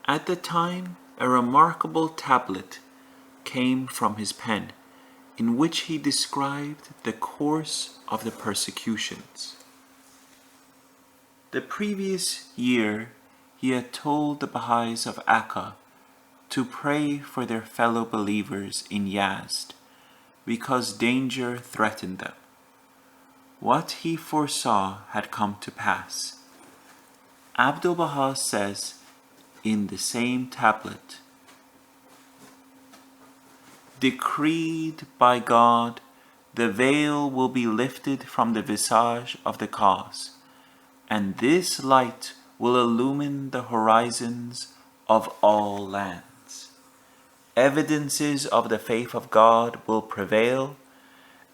Speaker 1: At the time, a remarkable tablet came from his pen, in which he described the course of the persecutions. The previous year, he had told the Baha'is of Akka to pray for their fellow believers in Yazd, because danger threatened them. What he foresaw had come to pass. Abdu'l-Baha says in the same tablet, "Decreed by God, the veil will be lifted from the visage of the cause, and this light will illumine the horizons of all lands. Evidences of the faith of God will prevail,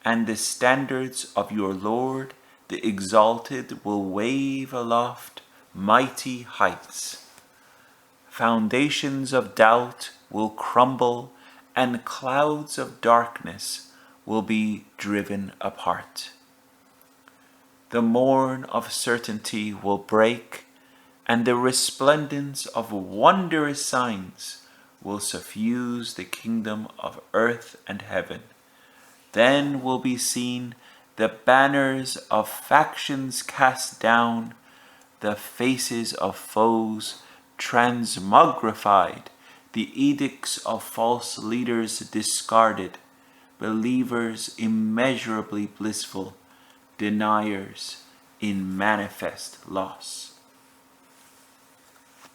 Speaker 1: and the standards of your Lord, the Exalted, will wave aloft mighty heights." foundations of doubt will crumble and clouds of darkness will be driven apart. The morn of certainty will break, and the resplendence of wondrous signs will suffuse the kingdom of earth and heaven. Then will be seen the banners of factions cast down, the faces of foes transmogrified, the edicts of false leaders discarded, believers immeasurably blissful, deniers in manifest loss.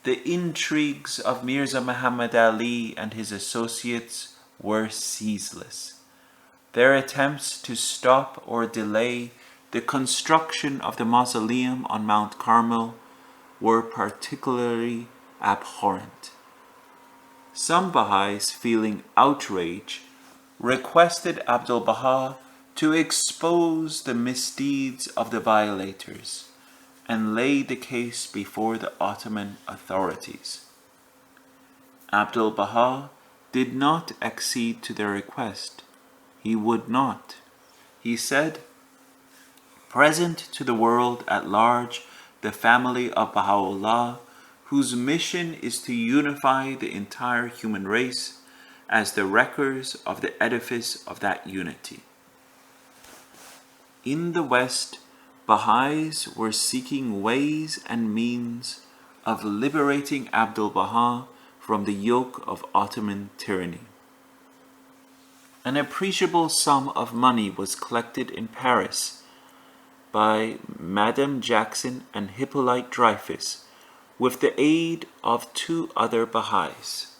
Speaker 1: The intrigues of Mirza Muhammad Ali and his associates were ceaseless. Their attempts to stop or delay the construction of the mausoleum on Mount Carmel were particularly abhorrent. Some Baha'is, feeling outrage, requested Abdu'l-Baha to expose the misdeeds of the violators and lay the case before the Ottoman authorities. Abdu'l-Baha did not accede to their request. He would not. He said, "Present to the world at large the family of Baha'u'llah, whose mission is to unify the entire human race as the wreckers of the edifice of that unity." In the West, Baha'is were seeking ways and means of liberating Abdu'l-Baha from the yoke of Ottoman tyranny. An appreciable sum of money was collected in Paris by Madame Jackson and Hippolyte Dreyfus with the aid of 2 other Baha'is.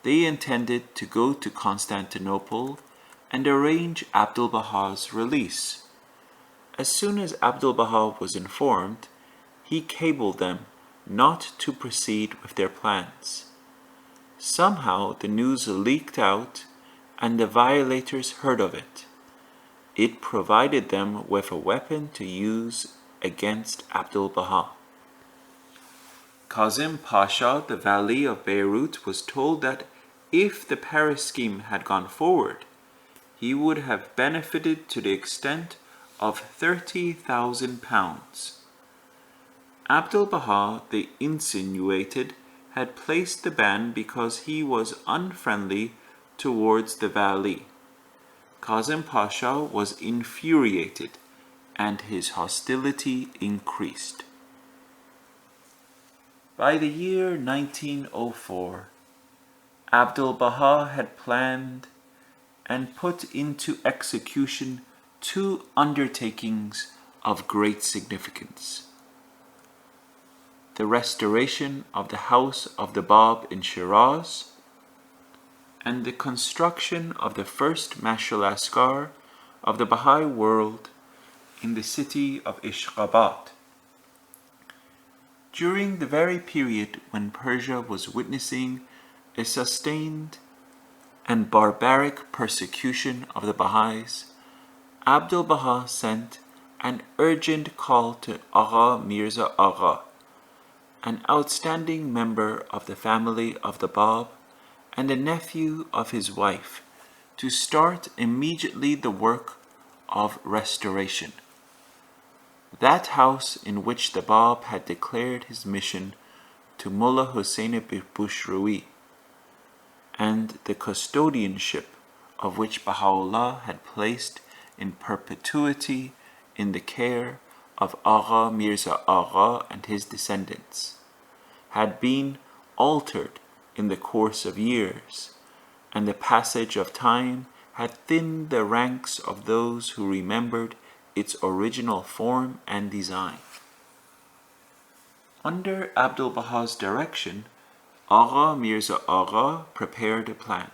Speaker 1: They intended to go to Constantinople and arrange Abdu'l-Baha's release. As soon as Abdu'l-Baha was informed, he cabled them not to proceed with their plans. Somehow the news leaked out and the violators heard of it. It provided them with a weapon to use against Abdu'l-Baha. Kazim Pasha, the Vali of Beirut, was told that if the Paris scheme had gone forward, he would have benefited to the extent of £30,000. Abdu'l-Baha, they insinuated, had placed the ban because he was unfriendly towards the Vali. Kazim Pasha was infuriated and his hostility increased. By the year 1904, Abdu'l-Baha had planned and put into execution 2 undertakings of great significance: the restoration of the house of the Bab in Shiraz, and the construction of the first Mashal Askar of the Baha'i world in the city of Ishqabat. During the very period when Persia was witnessing a sustained and barbaric persecution of the Baha'is, Abdu'l-Baha sent an urgent call to Agha Mirza Agha, an outstanding member of the family of the Bab and a nephew of his wife, to start immediately the work of restoration. That house in which the Bab had declared his mission to Mullah Hussein Bushrui, and the custodianship of which Baha'u'llah had placed in perpetuity in the care of Agha Mirza Agha and his descendants, had been altered in the course of years, and the passage of time had thinned the ranks of those who remembered its original form and design. Under Abdu'l-Baha's direction, Agha Mirza Agha prepared a plan,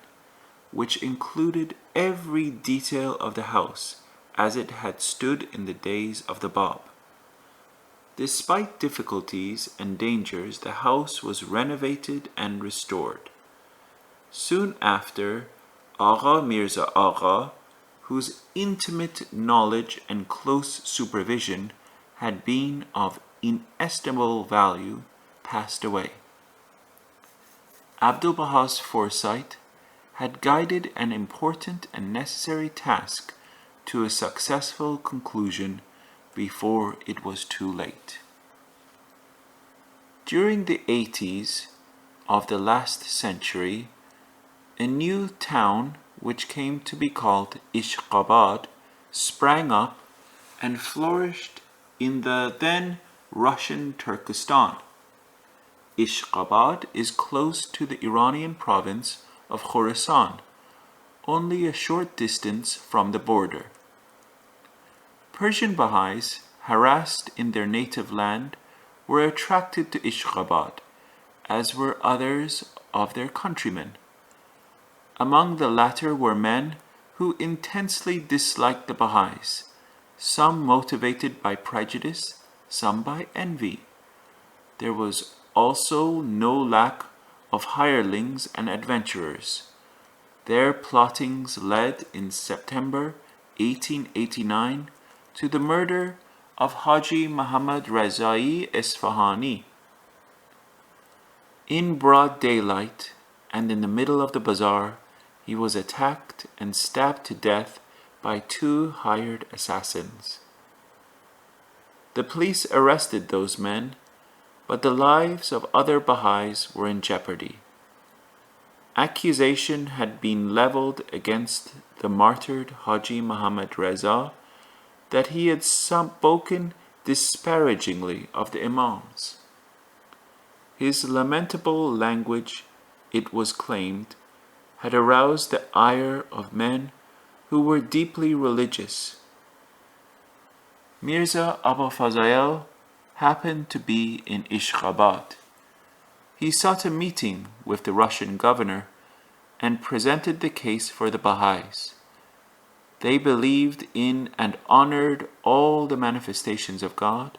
Speaker 1: which included every detail of the house as it had stood in the days of the Bab. Despite difficulties and dangers, the house was renovated and restored. Soon after, Agha Mirza Agha, whose intimate knowledge and close supervision had been of inestimable value, passed away. Abdu'l-Baha's foresight had guided an important and necessary task to a successful conclusion before it was too late. During the 80s of the last century, a new town which came to be called Ishqabad sprang up and flourished in the then Russian Turkestan. Ishqabad is close to the Iranian province of Khorasan, only a short distance from the border. Persian Baha'is, harassed in their native land, were attracted to Ishqabad, as were others of their countrymen. Among the latter were men who intensely disliked the Baha'is, some motivated by prejudice, some by envy. There was also no lack of hirelings and adventurers. Their plottings led in September 1889 to the murder of Haji Muhammad Rezai Isfahani. In broad daylight and in the middle of the bazaar, he was attacked and stabbed to death by 2 hired assassins. The police arrested those men, but the lives of other Baha'is were in jeopardy. Accusation had been leveled against the martyred Haji Muhammad Reza that he had spoken disparagingly of the Imams. His lamentable language, it was claimed, had aroused the ire of men who were deeply religious. Mirza Abu Fazayel happened to be in Ishqabad. He sought a meeting with the Russian governor and presented the case for the Baha'is. They believed in and honored all the manifestations of God.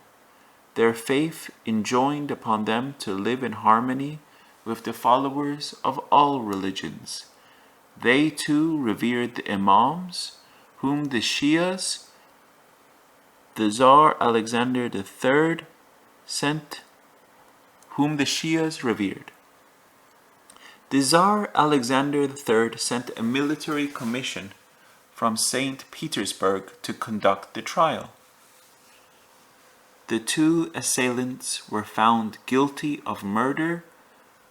Speaker 1: Their faith enjoined upon them to live in harmony with the followers of all religions. They too revered the Imams, whom the Shias, the Tsar Alexander III, revered. The Tsar Alexander III sent a military commission from St. Petersburg to conduct the trial. The 2 assailants were found guilty of murder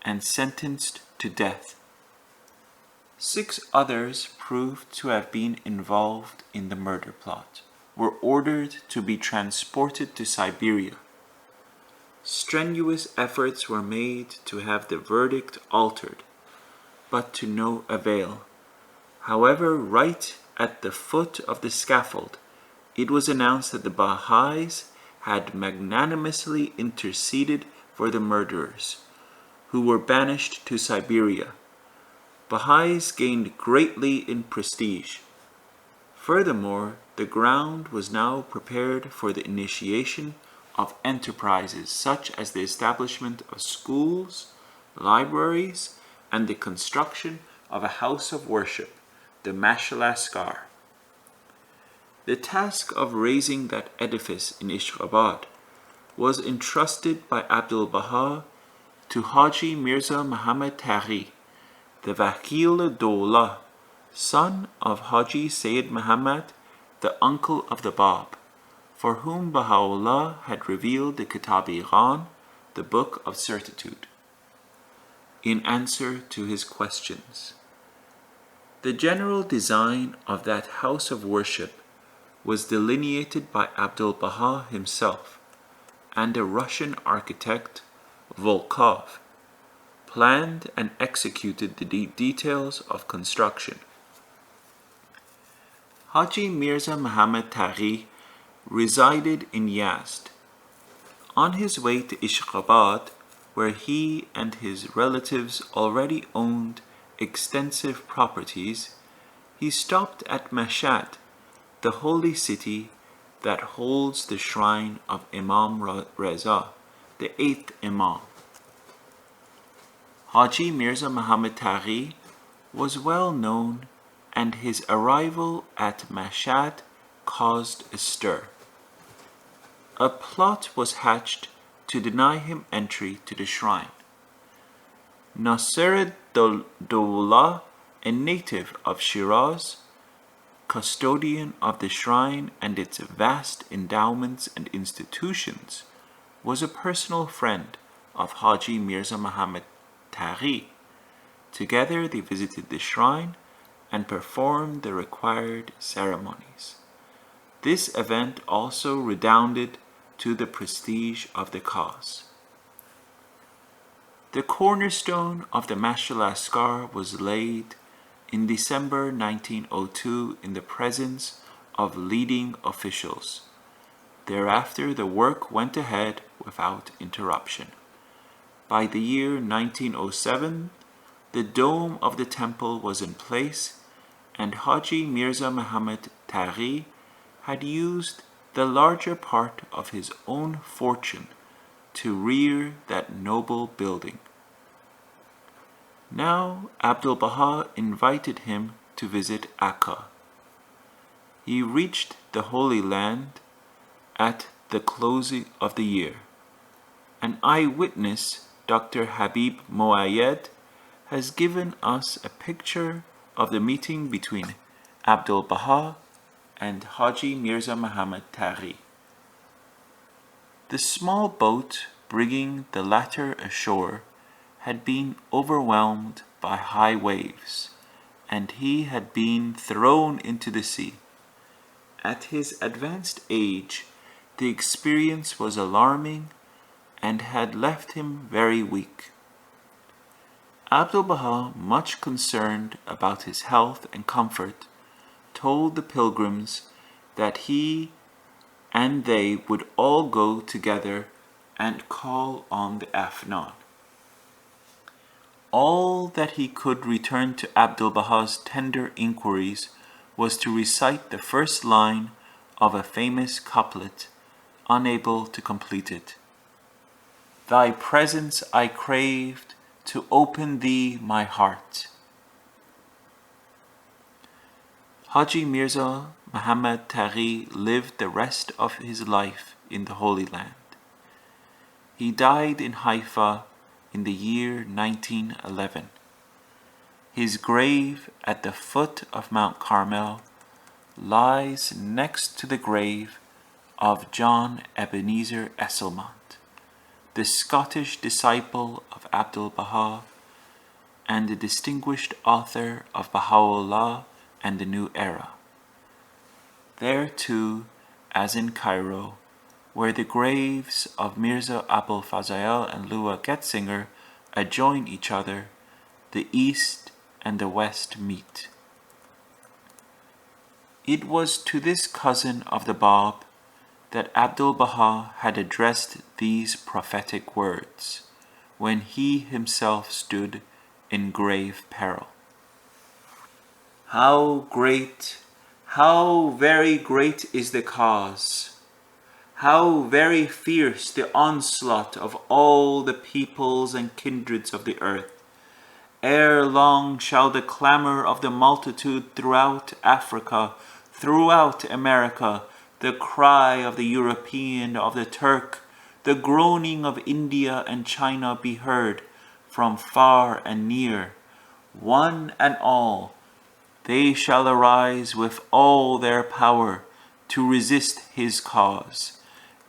Speaker 1: and sentenced to death. 6 others proved to have been involved in the murder plot, were ordered to be transported to Siberia. Strenuous efforts were made to have the verdict altered, but to no avail. However, right at the foot of the scaffold, it was announced that the Baha'is had magnanimously interceded for the murderers, who were banished to Siberia. Baha'is gained greatly in prestige. Furthermore, the ground was now prepared for the initiation of enterprises such as the establishment of schools, libraries, and the construction of a house of worship, the Mashalaskar. The task of raising that edifice in Ishqabad was entrusted by Abdu'l-Baha to Haji Mirza Muhammad Taghi, the Wakil-e-Dawlah, son of Haji Sayyid Muhammad, the uncle of the Bab, for whom Baha'u'llah had revealed the Kitab-i-Ghan, the Book of Certitude, in answer to his questions. The general design of that house of worship was delineated by Abdu'l-Baha himself, and a Russian architect, Volkov, planned and executed the details of construction. Haji Mirza Muhammad Taghi resided in Yazd. On his way to Ishqabad, where he and his relatives already owned extensive properties, he stopped at Mashhad, the holy city that holds the shrine of Imam Reza, the 8th Imam. Haji Mirza Muhammad Taghi was well known, and his arrival at Mashhad caused a stir. A plot was hatched to deny him entry to the shrine. Nasir-ud-Dawla, a native of Shiraz, custodian of the shrine and its vast endowments and institutions, was a personal friend of Haji Mirza Muhammad Taghi. Together they visited the shrine and performed the required ceremonies. This event also redounded to the prestige of the cause. The cornerstone of the Mashal Askar was laid in December 1902 in the presence of leading officials. Thereafter, the work went ahead without interruption. By the year 1907, the dome of the temple was in place, and Haji Mirza Muhammad Taghi had used the larger part of his own fortune to rear that noble building. Now Abdu'l-Baha invited him to visit Akka. He reached the Holy Land at the closing of the year. An eyewitness, Dr. Habib Moayed, has given us a picture of the meeting between Abdu'l-Baha and Haji Mirza Muhammad Taghi. The small boat bringing the latter ashore had been overwhelmed by high waves, and he had been thrown into the sea. At his advanced age, the experience was alarming and had left him very weak. Abdu'l-Baha, much concerned about his health and comfort, told the pilgrims that he and they would all go together and call on the Afnan. All that he could return to Abdu'l-Baha's tender inquiries was to recite the first line of a famous couplet, unable to complete it. Thy presence I craved to open thee my heart. Haji Mirza Muhammad Taghi lived the rest of his life in the Holy Land. He died in Haifa in the year 1911. His grave at the foot of Mount Carmel lies next to the grave of John Ebenezer Esselmont, the Scottish disciple of Abdu'l-Baha and the distinguished author of Baha'u'llah and the New Era. There too, as in Cairo, where the graves of Mirza Abul Fazl and Lua Getzinger adjoin each other, the East and the West meet. It was to this cousin of the Bab that Abdu'l-Baha had addressed these prophetic words when he himself stood in grave peril. How great, how very great is the cause! How very fierce the onslaught of all the peoples and kindreds of the earth! Ere long shall the clamor of the multitude throughout Africa, throughout America, the cry of the European, of the Turk, the groaning of India and China be heard from far and near. One and all, they shall arise with all their power to resist his cause.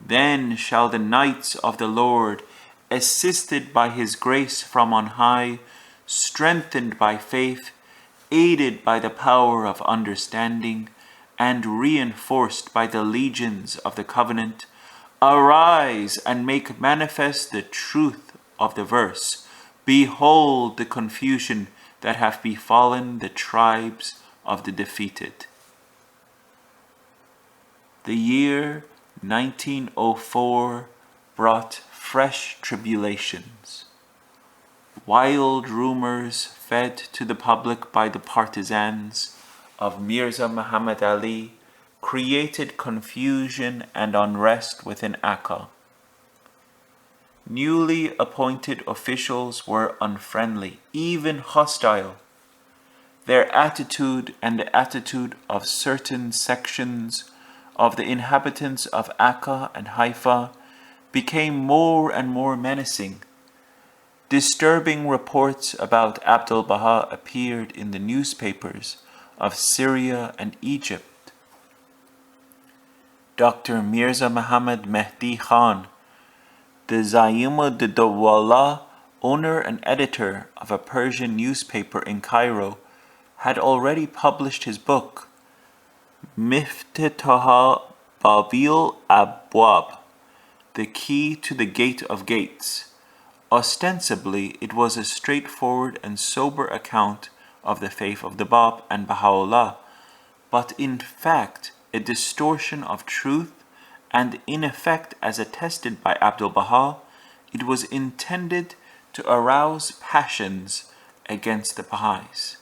Speaker 1: Then shall the knights of the Lord, assisted by his grace from on high, strengthened by faith, aided by the power of understanding, and reinforced by the legions of the covenant, arise and make manifest the truth of the verse. Behold the confusion that hath befallen the tribes of the defeated. The year 1904 brought fresh tribulations. Wild rumors fed to the public by the partisans of Mirza Muhammad Ali created confusion and unrest within Akka. Newly appointed officials were unfriendly, even hostile. Their attitude and the attitude of certain sections of the inhabitants of Akka and Haifa became more and more menacing. Disturbing reports about Abdu'l-Baha appeared in the newspapers of Syria and Egypt. Dr. Mirza Muhammad Mehdi Khan, the Zaim-ud-Dawla, owner and editor of a Persian newspaper in Cairo, had already published his book, Miftah Babil Abwab, the key to the gate of gates. Ostensibly, it was a straightforward and sober account of the faith of the Bab and Baha'u'llah, but in fact a distortion of truth, and in effect, as attested by Abdu'l-Baha, it was intended to arouse passions against the Baha'is.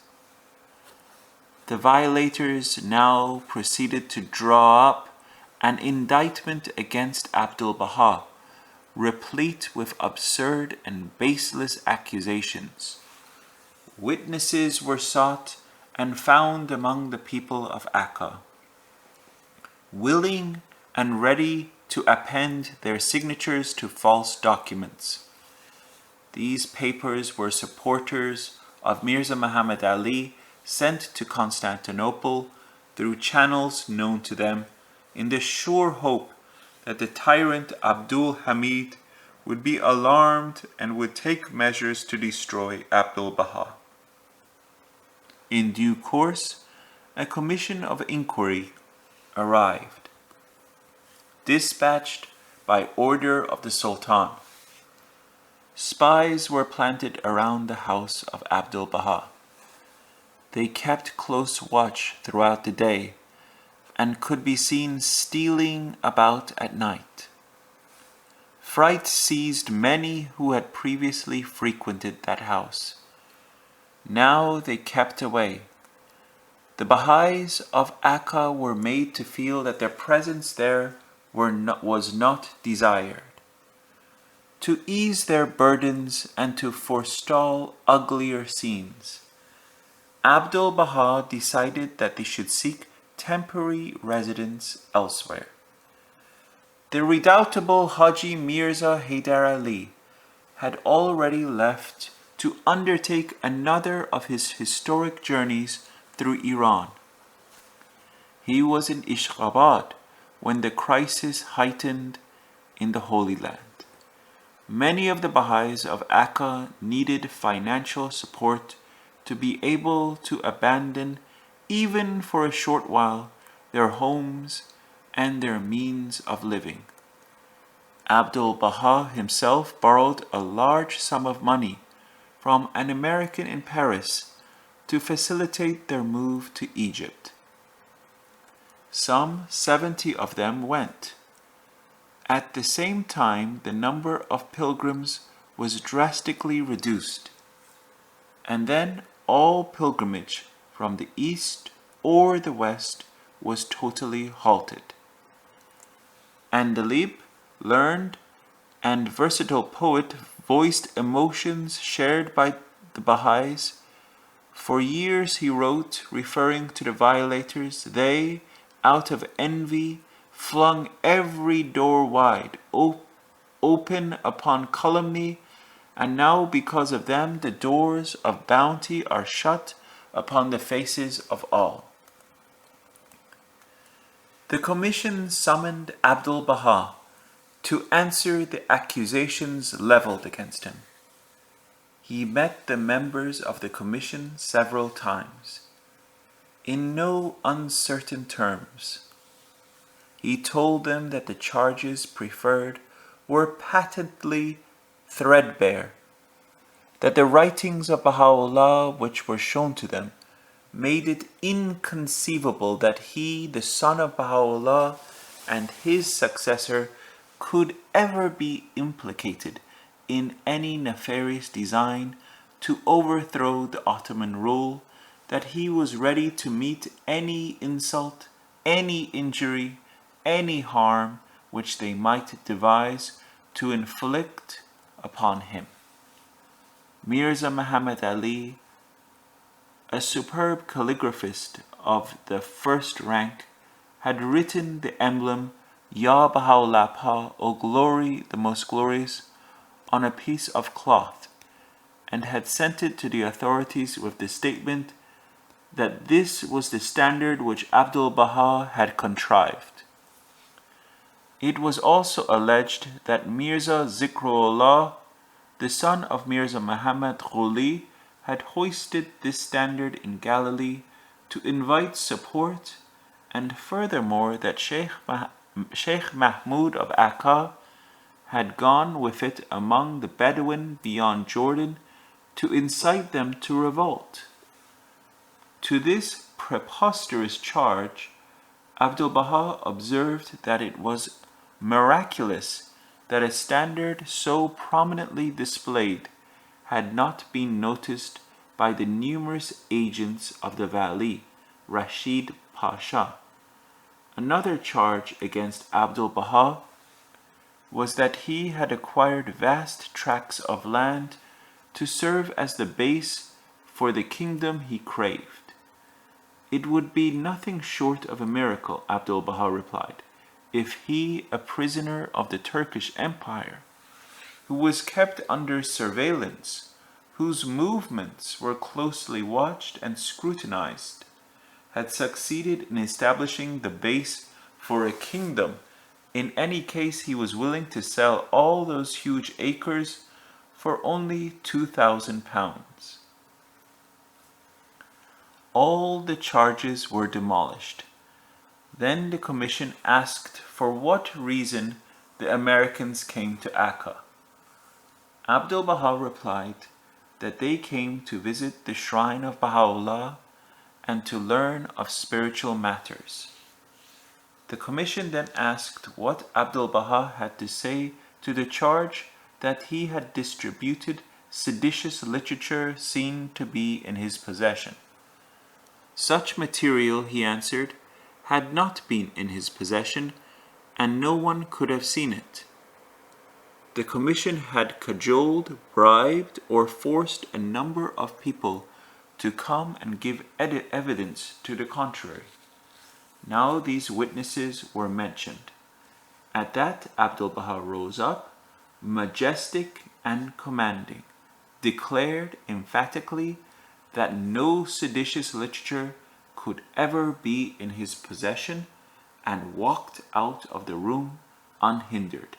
Speaker 1: The violators now proceeded to draw up an indictment against Abdu'l-Baha, replete with absurd and baseless accusations. Witnesses were sought and found among the people of Akka, willing and ready to append their signatures to false documents. These papers were supporters of Mirza Muhammad Ali, sent to Constantinople through channels known to them, in the sure hope that the tyrant Abdul Hamid would be alarmed and would take measures to destroy Abdu'l-Baha. In due course, a commission of inquiry arrived, dispatched by order of the Sultan. Spies were planted around the house of Abdu'l-Baha. They kept close watch throughout the day and could be seen stealing about at night. Fright seized many who had previously frequented that house. Now they kept away. The Baha'is of Akka were made to feel that their presence there was not desired. To ease their burdens and to forestall uglier scenes, Abdu'l-Baha decided that they should seek temporary residence elsewhere. The redoubtable Haji Mirza Haidar Ali had already left to undertake another of his historic journeys through Iran. He was in Ishqabad when the crisis heightened in the Holy Land. Many of the Baha'is of Akka needed financial support to be able to abandon, even for a short while, their homes and their means of living. Abdu'l-Baha himself borrowed a large sum of money from an American in Paris to facilitate their move to Egypt. Some 70 of them went. At the same time, the number of pilgrims was drastically reduced, and then all pilgrimage from the east or the west was totally halted. Andalib, learned and versatile poet, voiced emotions shared by the Baha'is. For years he wrote, referring to the violators. They, out of envy, flung every door wide, open upon calumny, and now because of them the doors of bounty are shut upon the faces of all. The commission summoned Abdu'l-Baha to answer the accusations leveled against him. He met the members of the commission several times. In no uncertain terms, he told them that the charges preferred were patently threadbare, that the writings of Baha'u'llah which were shown to them made it inconceivable that he, the son of Baha'u'llah, and his successor could ever be implicated in any nefarious design to overthrow the Ottoman rule, that he was ready to meet any insult, any injury, any harm which they might devise to inflict upon him. Mirza Muhammad Ali, a superb calligraphist of the first rank, had written the emblem Ya Baha'u'llah, O glory, the most glorious, on a piece of cloth, and had sent it to the authorities with the statement that this was the standard which Abdu'l-Baha had contrived. It was also alleged that Mirza Zikrullah, the son of Mirza Muhammad Ghuli, had hoisted this standard in Galilee to invite support, and furthermore that Sheikh Mahmud of Akka had gone with it among the Bedouin beyond Jordan to incite them to revolt. To this preposterous charge, Abdu'l-Baha observed that it was miraculous that a standard so prominently displayed had not been noticed by the numerous agents of the Wali, Rashid Pasha. Another charge against Abdu'l-Baha was that he had acquired vast tracts of land to serve as the base for the kingdom he craved. It would be nothing short of a miracle, Abdu'l-Baha replied, if he, a prisoner of the Turkish Empire, who was kept under surveillance, whose movements were closely watched and scrutinized, had succeeded in establishing the base for a kingdom. In any case, he was willing to sell all those huge acres for only 2,000 pounds. All the charges were demolished. Then the commission asked for what reason the Americans came to Akka. Abdu'l-Baha replied that they came to visit the shrine of Baha'u'llah and to learn of spiritual matters. The commission then asked what Abdu'l-Baha had to say to the charge that he had distributed seditious literature seen to be in his possession. Such material, he answered, had not been in his possession, and no one could have seen it. The commission had cajoled, bribed, or forced a number of people to come and give evidence to the contrary. Now these witnesses were mentioned. At that, Abdu'l-Baha rose up, majestic and commanding, declared emphatically that no seditious literature could ever be in his possession, and walked out of the room unhindered.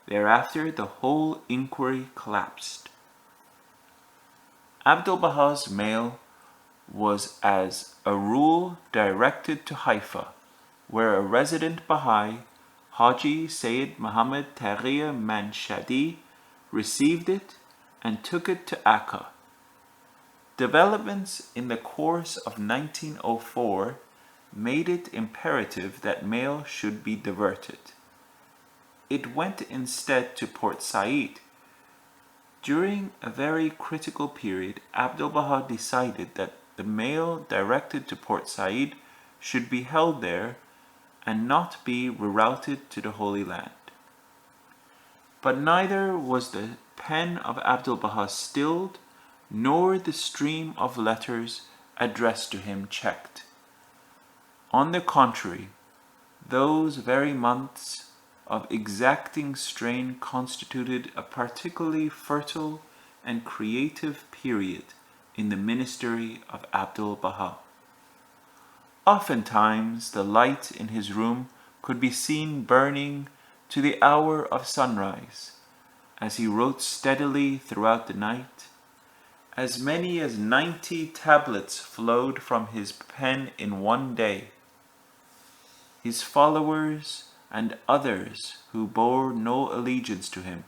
Speaker 1: Thereafter the whole inquiry collapsed. Abdu'l-Baha's mail was as a rule directed to Haifa, where a resident Baha'i, Haji Sayyid Muhammad Taghiya Manshadi, received it and took it to Akka. Developments in the course of 1904 made it imperative that mail should be diverted. It went instead to Port Said. During a very critical period, Abdu'l-Baha decided that the mail directed to Port Said should be held there and not be rerouted to the Holy Land. But neither was the pen of Abdu'l-Baha stilled, nor the stream of letters addressed to him checked. On the contrary, those very months of exacting strain constituted a particularly fertile and creative period in the ministry of Abdu'l-Baha. Oftentimes the light in his room could be seen burning to the hour of sunrise, as he wrote steadily throughout the night. As many as 90 tablets flowed from his pen in one day. His followers and others who bore no allegiance to him,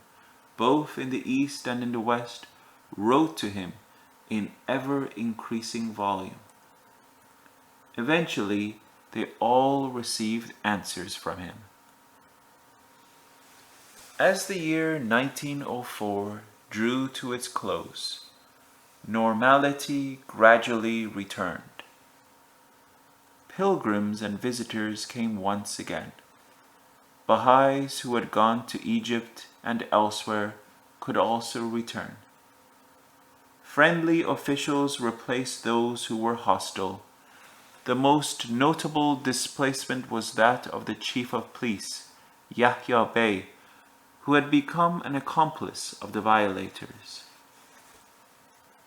Speaker 1: both in the East and in the West, wrote to him in ever-increasing volume. Eventually, they all received answers from him. As the year 1904 drew to its close, normality gradually returned. Pilgrims and visitors came once again. Baha'is who had gone to Egypt and elsewhere could also return. Friendly officials replaced those who were hostile. The most notable displacement was that of the chief of police, Yahya Bey, who had become an accomplice of the violators.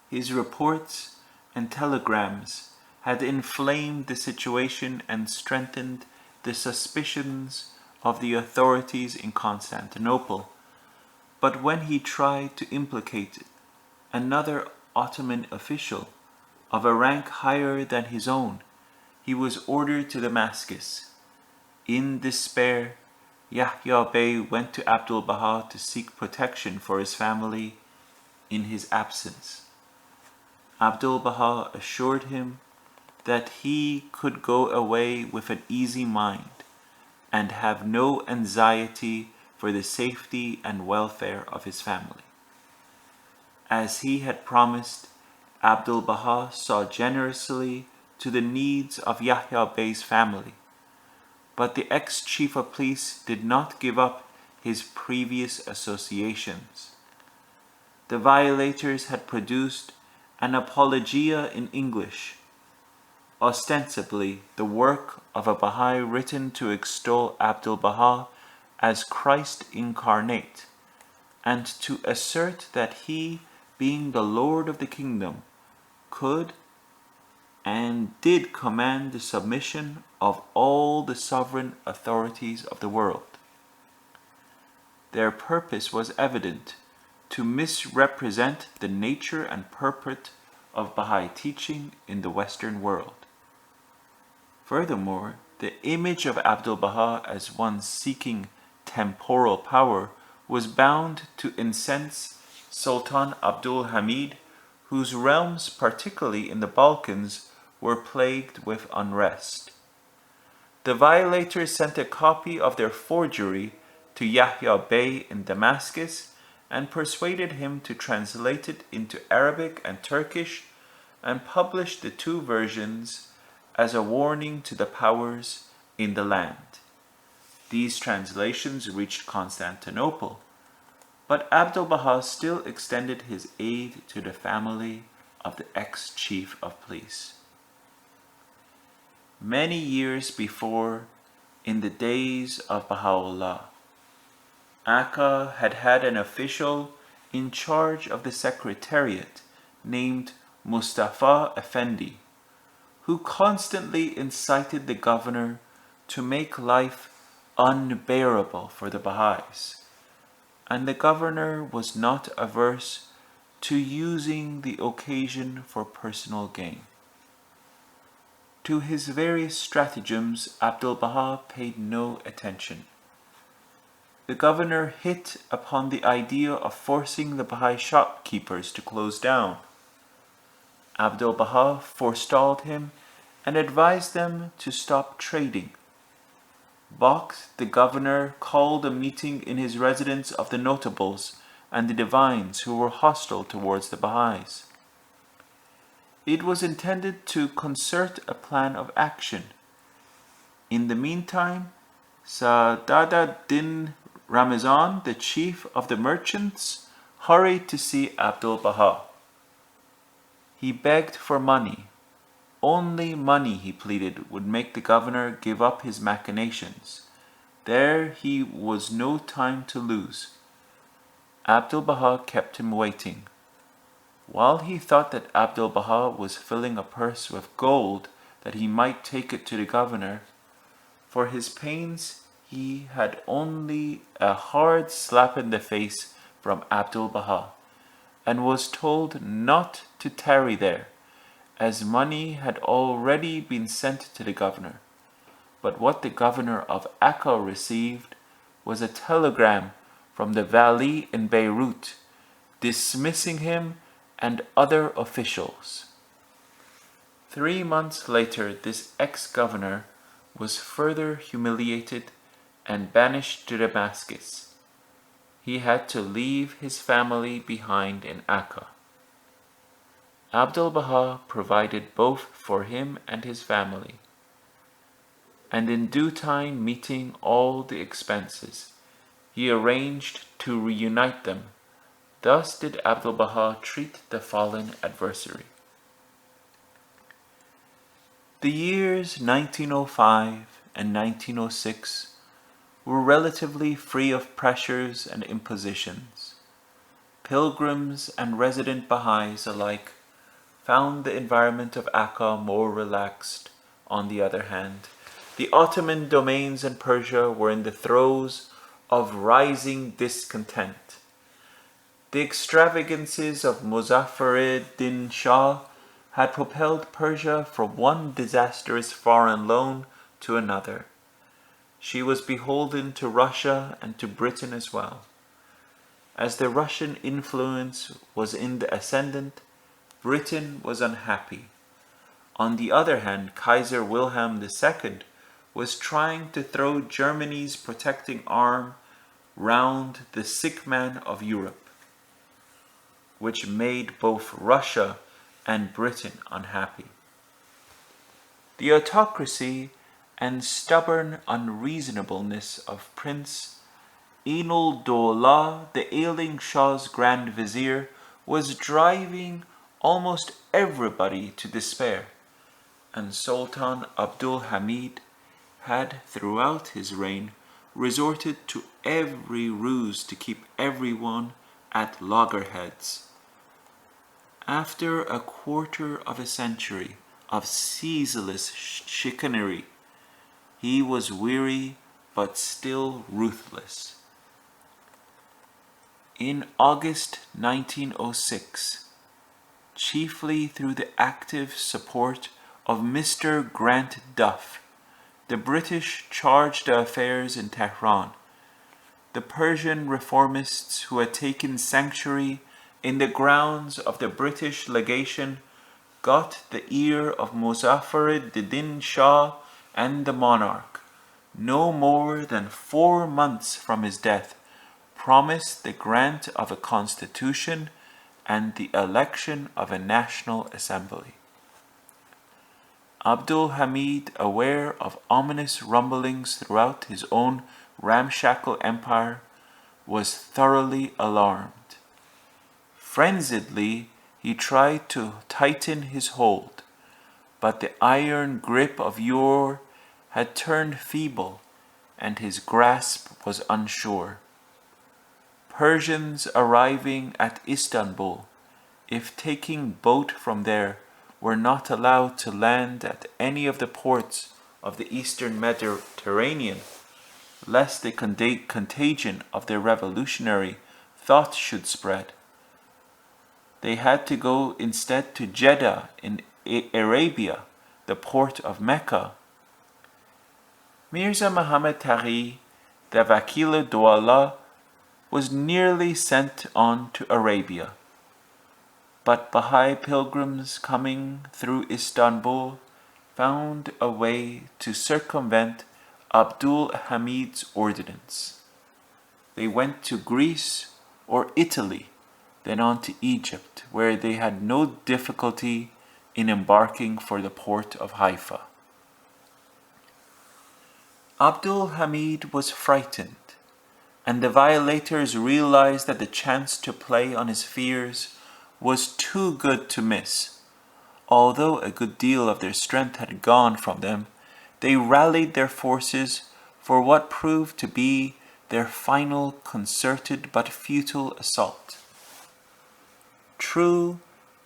Speaker 1: His reports and telegrams had inflamed the situation and strengthened the suspicions of the authorities in Constantinople. But when he tried to implicate another Ottoman official of a rank higher than his own, he was ordered to Damascus. In despair, Yahya Bey went to Abdu'l-Baha to seek protection for his family in his absence. Abdu'l-Baha assured him that he could go away with an easy mind and have no anxiety for the safety and welfare of his family. As he had promised, Abdu'l-Baha saw generously to the needs of Yahya Bey's family, but the ex-chief of police did not give up his previous associations. The violators had produced an apologia in English, ostensibly the work of a Baha'i written to extol Abdu'l-Baha as Christ incarnate, and to assert that he, being the Lord of the kingdom, could and did command the submission of all the sovereign authorities of the world. Their purpose was evident: to misrepresent the nature and purport of Baha'i teaching in the Western world. Furthermore, the image of Abdu'l-Baha as one seeking temporal power was bound to incense Sultan Abdul Hamid, whose realms, particularly in the Balkans, were plagued with unrest. The violators sent a copy of their forgery to Yahya Bey in Damascus and persuaded him to translate it into Arabic and Turkish and publish the two versions as a warning to the powers in the land. These translations reached Constantinople, but Abdu'l-Baha still extended his aid to the family of the ex-chief of police. Many years before, in the days of Baha'u'llah, Akka had had an official in charge of the secretariat named Mustafa Effendi, who constantly incited the governor to make life unbearable for the Baha'is, and the governor was not averse to using the occasion for personal gain. To his various stratagems, Abdu'l-Baha paid no attention. The governor hit upon the idea of forcing the Baha'i shopkeepers to close down. Abdu'l-Baha forestalled him and advised them to stop trading. Bakht, the governor, called a meeting in his residence of the notables and the divines who were hostile towards the Baha'is. It was intended to concert a plan of action. In the meantime, Sa'ad-ad-Din Ramazan, the chief of the merchants, hurried to see Abdu'l-Baha. He begged for money. Only money, he pleaded, would make the governor give up his machinations. There he was no time to lose. Abdu'l-Baha kept him waiting. While he thought that Abdu'l-Baha was filling a purse with gold that he might take it to the governor, for his pains he had only a hard slap in the face from Abdu'l-Baha, and was told not to tarry there, as money had already been sent to the governor. But what the governor of Akka received was a telegram from the Vali in Beirut, dismissing him and other officials. 3 months later, this ex-governor was further humiliated and banished to Damascus. He had to leave his family behind in Akka. Abdu'l-Baha provided both for him and his family, and in due time, meeting all the expenses, he arranged to reunite them. Thus did Abdu'l-Baha treat the fallen adversary. The years 1905 and 1906 were relatively free of pressures and impositions. pilgrims and resident Baha'is alike found the environment of Akka more relaxed. On the other hand, the Ottoman domains in Persia were in the throes of rising discontent. The extravagances of Muzaffar-ed-Din Shah had propelled Persia from one disastrous foreign loan to another. She was beholden to Russia and to Britain as well. As the Russian influence was in the ascendant, Britain was unhappy. On the other hand, Kaiser Wilhelm II was trying to throw Germany's protecting arm round the sick man of Europe, which made both Russia and Britain unhappy. The autocracy and stubborn unreasonableness of Prince Abdu'l-Baha, the ailing Shah's Grand Vizier, was driving almost everybody to despair, and Sultan Abdul-Hamid had throughout his reign resorted to every ruse to keep everyone at loggerheads. After a quarter of a century of ceaseless chicanery, he was weary but still ruthless. In August 1906, chiefly through the active support of Mr. Grant Duff, the British charged the affairs in Tehran. The Persian reformists who had taken sanctuary in the grounds of the British legation got the ear of Muzaffar-ed-Din Shah, and the monarch, no more than 4 months from his death, promised the grant of a constitution and the election of a national assembly. Abdul-Hamid, aware of ominous rumblings throughout his own ramshackle empire, was thoroughly alarmed. Frenziedly, he tried to tighten his hold, but the iron grip of yore had turned feeble, and his grasp was unsure. Persians arriving at Istanbul, if taking boat from there, were not allowed to land at any of the ports of the eastern Mediterranean, lest the contagion of their revolutionary thought should spread. They had to go instead to Jeddah in Arabia, the port of Mecca. Mirza Muhammad Taghi, the Wakil-e-Dawla, was nearly sent on to Arabia. But Baha'i pilgrims coming through Istanbul found a way to circumvent Abdul-Hamid's ordinance. They went to Greece or Italy, then on to Egypt, where they had no difficulty in embarking for the port of Haifa. Abdul-Hamid was frightened, and the violators realized that the chance to play on his fears was too good to miss. Although a good deal of their strength had gone from them, they rallied their forces for what proved to be their final concerted but futile assault. True,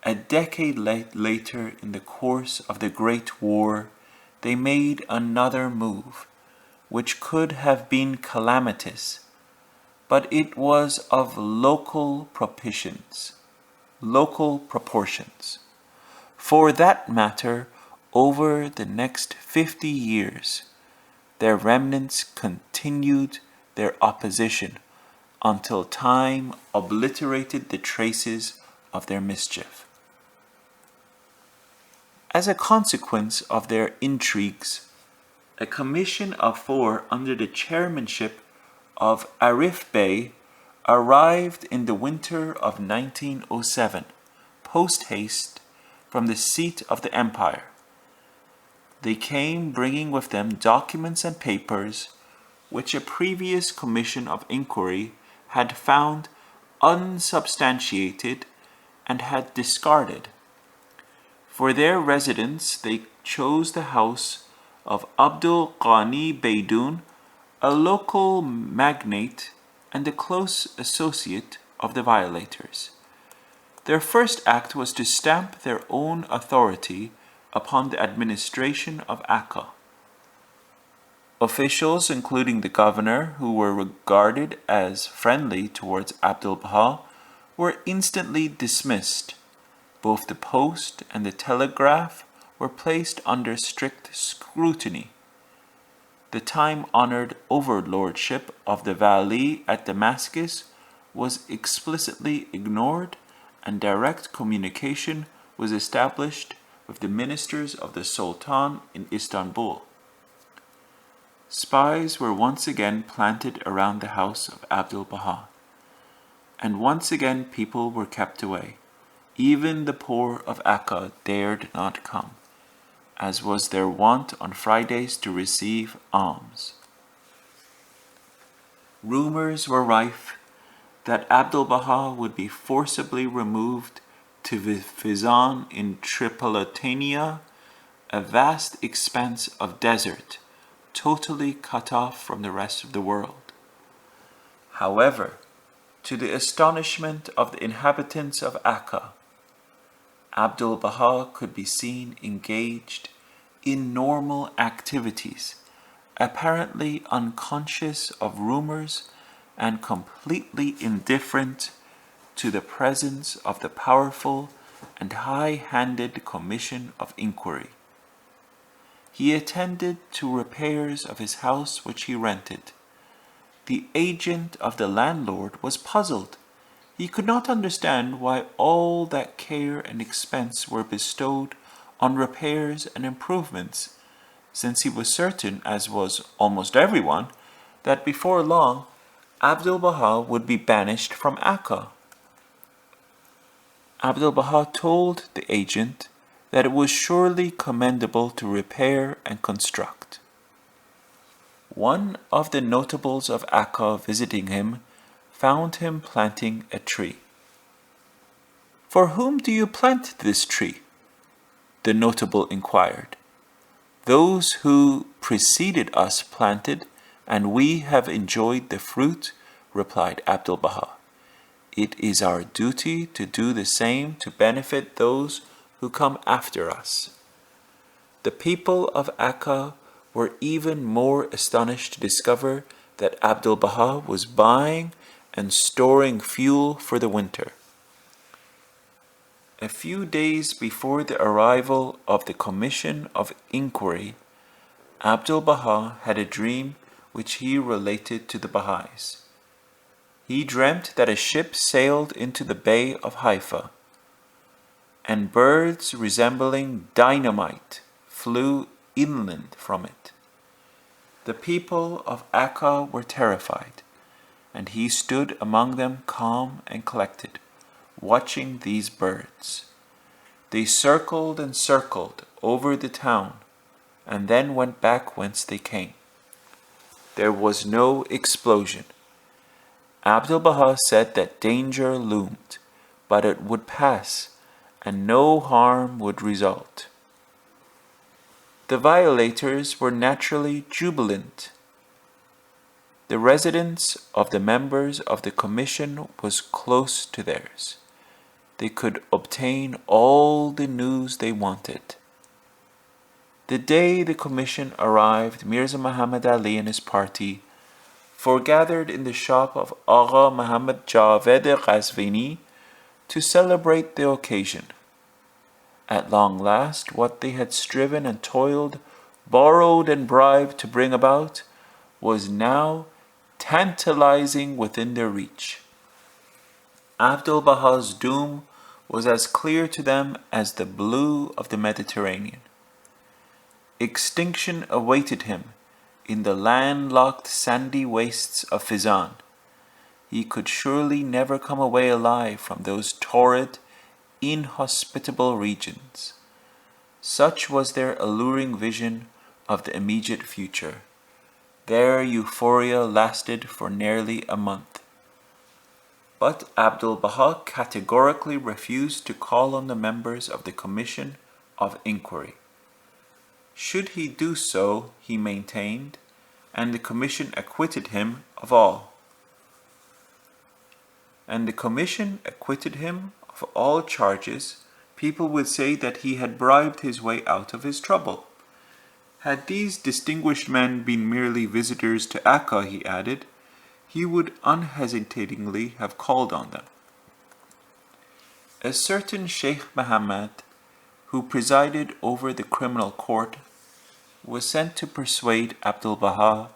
Speaker 1: a decade later, in the course of the Great War, they made another move, which could have been calamitous, but it was of local proportions. For that matter, over the next 50 years, their remnants continued their opposition until time obliterated the traces of their mischief. As a consequence of their intrigues, a commission of 4 under the chairmanship of Arif Bey arrived in the winter of 1907, post-haste, from the seat of the empire. They came bringing with them documents and papers which a previous commission of inquiry had found unsubstantiated and had discarded. For their residence they chose the house of Abdul Ghani Beydoun, a local magnate and a close associate of the violators. Their first act was to stamp their own authority upon the administration of Akka. Officials, including the governor, who were regarded as friendly towards Abdu'l-Baha, were instantly dismissed. Both the post and the telegraph were placed under strict scrutiny. The time-honored overlordship of the Wali at Damascus was explicitly ignored, and direct communication was established with the ministers of the Sultan in Istanbul. Spies were once again planted around the house of Abdu'l-Baha, and once again people were kept away. Even the poor of Akka dared not come, as was their wont on Fridays to receive alms. Rumors were rife that Abdu'l-Baha would be forcibly removed to Fizan in Tripolitania, a vast expanse of desert, totally cut off from the rest of the world. However, to the astonishment of the inhabitants of Akka, Abdu'l-Baha could be seen engaged in normal activities, apparently unconscious of rumors and completely indifferent to the presence of the powerful and high-handed Commission of Inquiry. He attended to repairs of his house which he rented. The agent of the landlord was puzzled. He could not understand why all that care and expense were bestowed on repairs and improvements, since he was certain, as was almost everyone, that before long Abdu'l-Baha would be banished from Akka. Abdu'l-Baha told the agent that it was surely commendable to repair and construct. One of the notables of Akka visiting him found him planting a tree. "For whom do you plant this tree?" the notable inquired. "Those who preceded us planted, and we have enjoyed the fruit," replied Abdu'l-Baha. "It is our duty to do the same to benefit those who come after us." The people of Akka were even more astonished to discover that Abdu'l-Baha was buying and storing fuel for the winter. A few days before the arrival of the Commission of Inquiry, Abdu'l-Baha had a dream which he related to the Baha'is. He dreamt that a ship sailed into the Bay of Haifa, and birds resembling dynamite flew inland from it. The people of Akka were terrified, and he stood among them calm and collected, watching these birds. They circled and circled over the town, and then went back whence they came. There was no explosion. Abdu'l-Baha said that danger loomed, but it would pass, and no harm would result. The violators were naturally jubilant. The residence of the members of the commission was close to theirs. They could obtain all the news they wanted. The day the commission arrived, Mirza Muhammad Ali and his party foregathered in the shop of Agha Muhammad Javed Ghazvini to celebrate the occasion. At long last, what they had striven and toiled, borrowed and bribed to bring about, was now tantalizing within their reach. Abdu'l-Baha's doom was as clear to them as the blue of the Mediterranean. Extinction awaited him in the landlocked sandy wastes of Fizan. He could surely never come away alive from those torrid, inhospitable regions. Such was their alluring vision of the immediate future. Their euphoria lasted for nearly a month. But Abdu'l-Baha categorically refused to call on the members of the Commission of Inquiry. Should he do so, he maintained, and the Commission acquitted him of all. and the commission acquitted him of all charges, people would say that he had bribed his way out of his trouble. Had these distinguished men been merely visitors to Akka, he added, he would unhesitatingly have called on them. A certain Sheikh Muhammad, who presided over the criminal court, was sent to persuade Abdu'l-Baha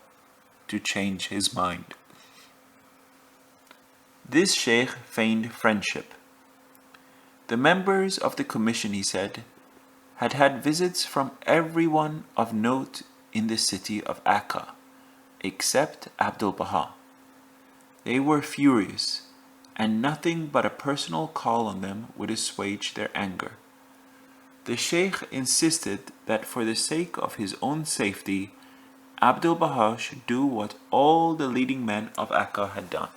Speaker 1: to change his mind. This sheikh feigned friendship. The members of the commission, he said, had had visits from everyone of note in the city of Akka, except Abdu'l-Baha. They were furious, and nothing but a personal call on them would assuage their anger. The sheikh insisted that for the sake of his own safety, Abdu'l-Baha should do what all the leading men of Akka had done.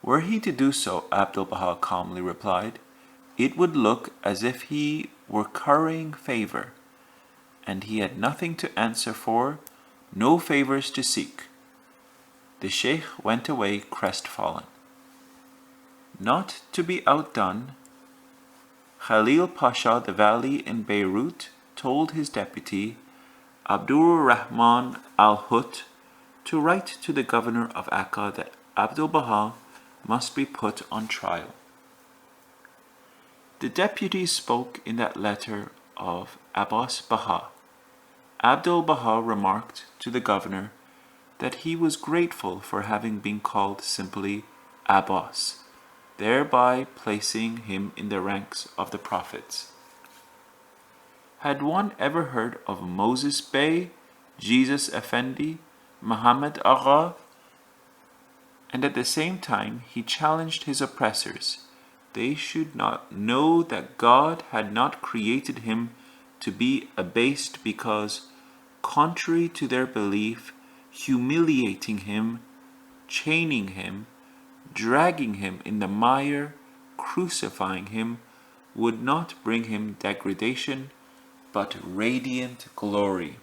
Speaker 1: Were he to do so, Abdu'l-Baha calmly replied, it would look as if he were currying favor, and he had nothing to answer for, no favors to seek. The sheikh went away crestfallen. Not to be outdone, Khalil Pasha, the vali in Beirut, told his deputy, Abdur-Rahman al-Hut, to write to the governor of Akka that Abdu'l-Baha must be put on trial. The deputy spoke in that letter of Abdu'l-Baha. Abdu'l-Baha remarked to the governor that he was grateful for having been called simply Abbas, thereby placing him in the ranks of the prophets. Had one ever heard of Moses Bey, Jesus Effendi, Muhammad Agha? And at the same time he challenged his oppressors. They should not know that God had not created him to be abased because, contrary to their belief, humiliating him, chaining him, dragging him in the mire, crucifying him, would not bring him degradation, but radiant glory.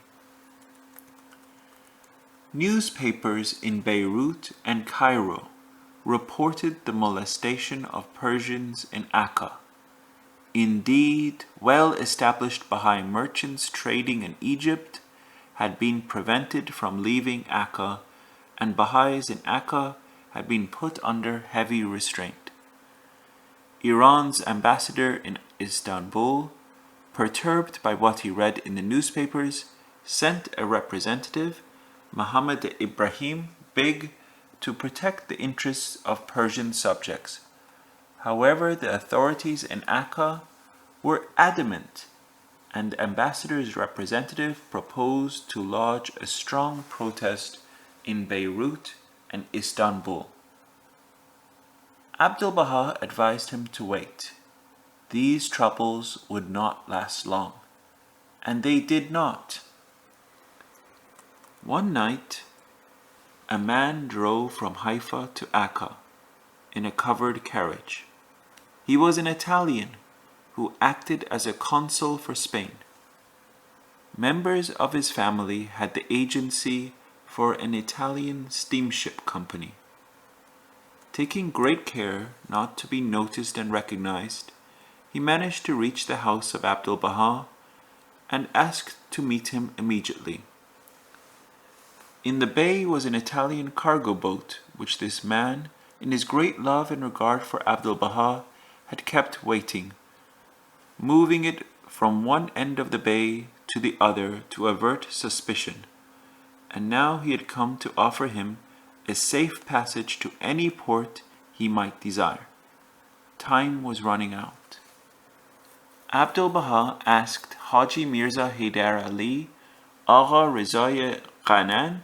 Speaker 1: Newspapers in Beirut and Cairo reported the molestation of Persians in Akka. Indeed, well-established Baha'i merchants trading in Egypt had been prevented from leaving Akka, and Baha'is in Akka had been put under heavy restraint. Iran's ambassador in Istanbul, perturbed by what he read in the newspapers, sent a representative, Muhammad Ibrahim Beg, to protect the interests of Persian subjects. However, the authorities in Akka were adamant, and the ambassador's representative proposed to lodge a strong protest in Beirut and Istanbul. Abdu'l-Baha advised him to wait. These troubles would not last long, and they did not. One night, a man drove from Haifa to Akka in a covered carriage. He was an Italian who acted as a consul for Spain. Members of his family had the agency for an Italian steamship company. Taking great care not to be noticed and recognized, he managed to reach the house of Abdu'l-Baha and asked to meet him immediately. In the bay was an Italian cargo boat which this man, in his great love and regard for Abdu'l-Baha, had kept waiting, moving it from one end of the bay to the other to avert suspicion, and now he had come to offer him a safe passage to any port he might desire. Time was running out. Abdu'l-Baha asked Haji Mirza Haidar Ali, Agha Rizaya Ghanand,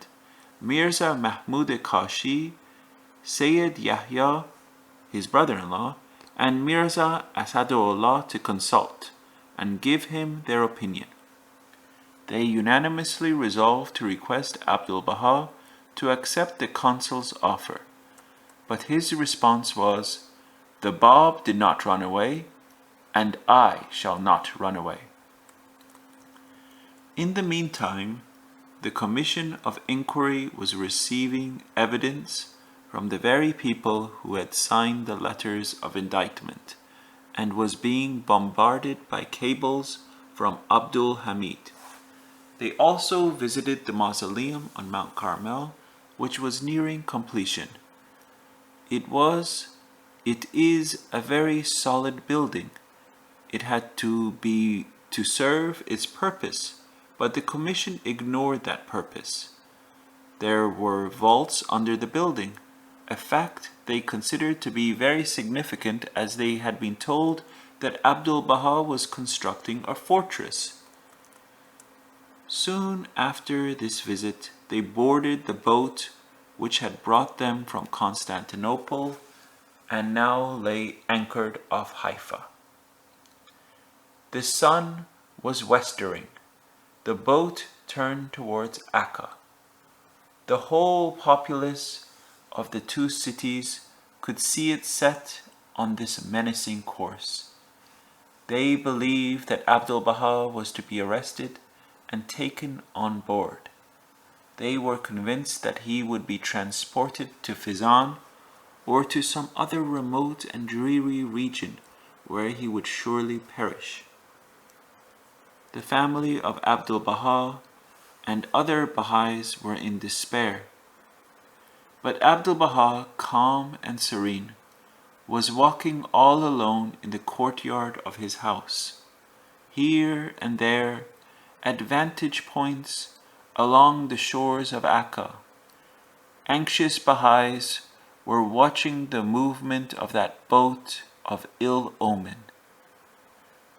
Speaker 1: Mirza Mahmud Kashi, Sayyid Yahya, his brother-in-law, and Mirza Asadullah to consult and give him their opinion. They unanimously resolved to request Abdu'l-Baha to accept the consul's offer, but his response was, "The Bab did not run away, and I shall not run away." In the meantime, the Commission of Inquiry was receiving evidence from the very people who had signed the letters of indictment, and was being bombarded by cables from Abdul-Hamid. They also visited the mausoleum on Mount Carmel, which was nearing completion. It is a very solid building. It had to serve its purpose, but the commission ignored that purpose. There were vaults under the building, a fact they considered to be very significant as they had been told that Abdu'l-Baha was constructing a fortress. Soon after this visit, they boarded the boat which had brought them from Constantinople and now lay anchored off Haifa. The sun was westering. The boat turned towards Akka. The whole populace of the two cities could see it set on this menacing course. They believed that Abdu'l-Baha was to be arrested and taken on board. They were convinced that he would be transported to Fezzan or to some other remote and dreary region where he would surely perish. The family of Abdu'l-Baha and other Baha'is were in despair. But Abdu'l-Baha, calm and serene, was walking all alone in the courtyard of his house. Here and there, at vantage points along the shores of Akka, anxious Baha'is were watching the movement of that boat of ill omen.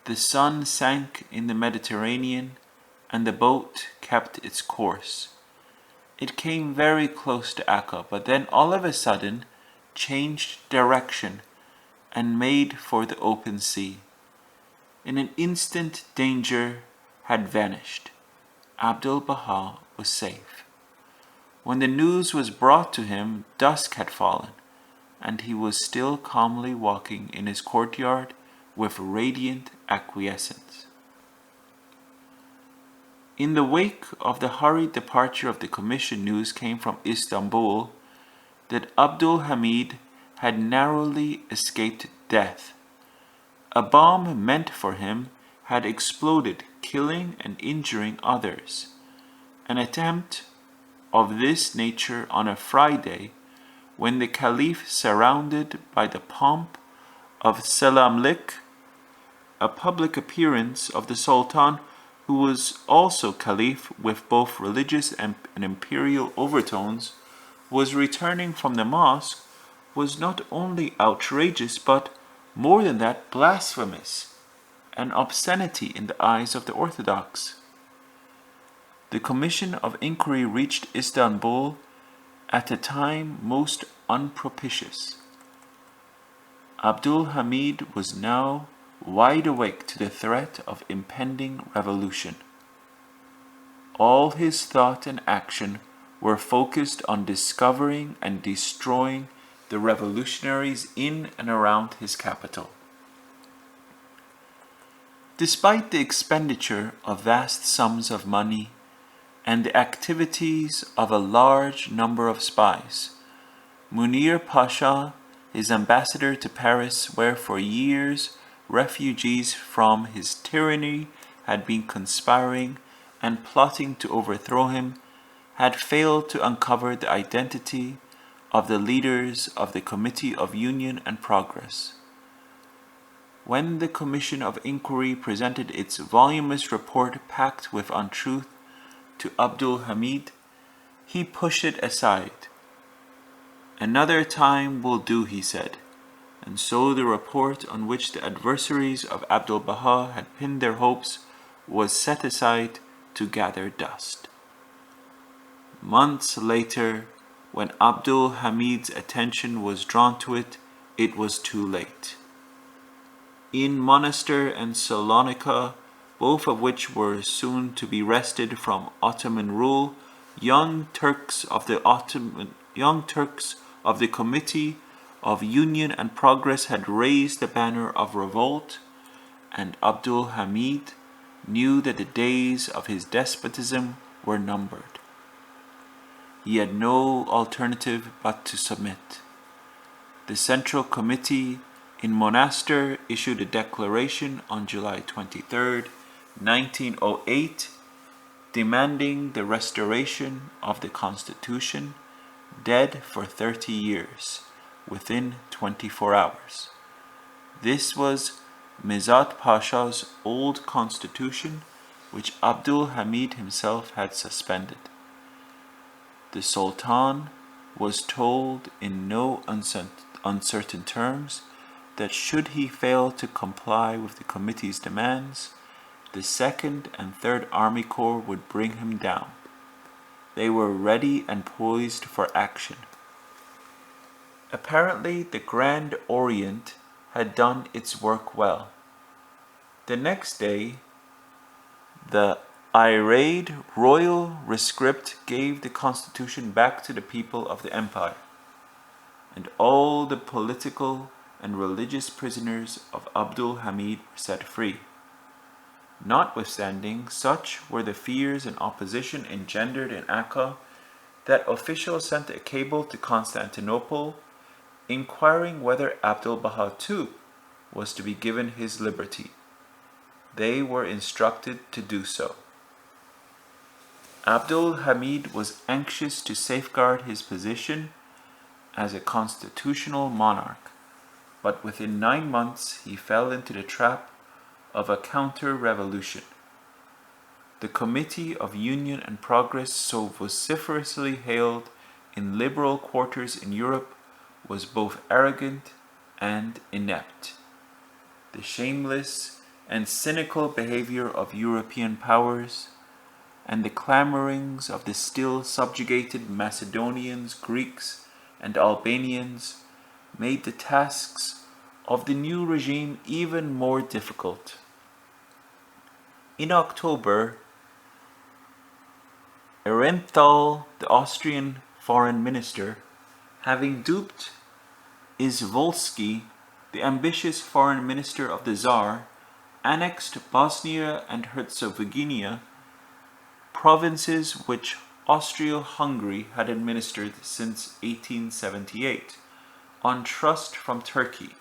Speaker 1: The sun sank in the Mediterranean, and the boat kept its course. It came very close to Akka, but then all of a sudden changed direction and made for the open sea. In an instant, danger had vanished. Abdu'l-Baha was safe. When the news was brought to him, dusk had fallen, and he was still calmly walking in his courtyard with radiant acquiescence. In the wake of the hurried departure of the commission, news came from Istanbul that Abdul-Hamid had narrowly escaped death. A bomb meant for him had exploded, killing and injuring others. An attempt of this nature on a Friday, when the Caliph, surrounded by the pomp of Selamlik, a public appearance of the Sultan, who was also Caliph with both religious and imperial overtones, was returning from the mosque, was not only outrageous, but, more than that, blasphemous, an obscenity in the eyes of the Orthodox. The commission of inquiry reached Istanbul at a time most unpropitious. Abdul-Hamid was now wide awake to the threat of impending revolution. All his thought and action were focused on discovering and destroying the revolutionaries in and around his capital. Despite the expenditure of vast sums of money and the activities of a large number of spies, Munir Pasha, his ambassador to Paris, where for years refugees from his tyranny had been conspiring and plotting to overthrow him, had failed to uncover the identity of the leaders of the Committee of Union and Progress. When the Commission of Inquiry presented its voluminous report packed with untruth to Abdul-Hamid, he pushed it aside. "Another time will do," he said, and so the report on which the adversaries of Abdu'l-Baha had pinned their hopes was set aside to gather dust. Months later, when Abdul-Hamid's attention was drawn to it, it was too late. In Monastir and Salonika, both of which were soon to be wrested from Ottoman rule, young Turks of the Committee of Union and Progress had raised the banner of revolt, and Abdul-Hamid knew that the days of his despotism were numbered. He had no alternative but to submit. The Central Committee in Monaster issued a declaration on July 23, 1908, demanding the restoration of the Constitution, dead for 30 years, within 24 hours. This was Mizat Pasha's old constitution, which Abdul Hamid himself had suspended. The Sultan was told in no uncertain terms that should he fail to comply with the committee's demands, the 2nd and 3rd Army Corps would bring him down. They were ready and poised for action. Apparently, the Grand Orient had done its work well. The next day, the irate royal rescript gave the constitution back to the people of the empire, and all the political and religious prisoners of Abdul Hamid were set free. Notwithstanding, such were the fears and opposition engendered in Akka that officials sent a cable to Constantinople inquiring whether Abdu'l-Baha too was to be given his liberty. They were instructed to do so. Abdul Hamid was anxious to safeguard his position as a constitutional monarch, but within 9 months he fell into the trap of a counter-revolution. The Committee of Union and Progress, so vociferously hailed in liberal quarters in Europe, was both arrogant and inept. The shameless and cynical behavior of European powers, and the clamorings of the still subjugated Macedonians, Greeks, and Albanians made the tasks of the new regime even more difficult. In October, Aehrenthal, the Austrian foreign minister, having duped Izvolsky, the ambitious foreign minister of the Tsar, annexed Bosnia and Herzegovina, provinces which Austria-Hungary had administered since 1878, on trust from Turkey.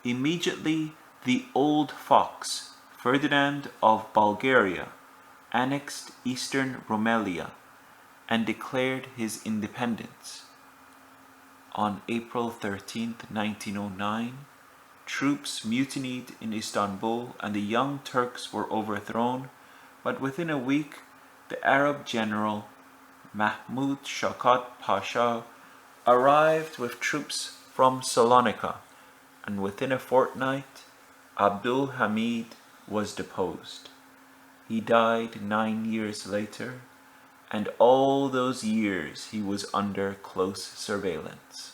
Speaker 1: Immediately, the old fox, Ferdinand of Bulgaria, annexed eastern Rumelia and declared his independence. On April 13, 1909, troops mutinied in Istanbul and the Young Turks were overthrown, but within a week the Arab general Mahmud Shaukat Pasha arrived with troops from Salonika, and within a fortnight Abdul Hamid was deposed. He died 9 years later, and all those years he was under close surveillance.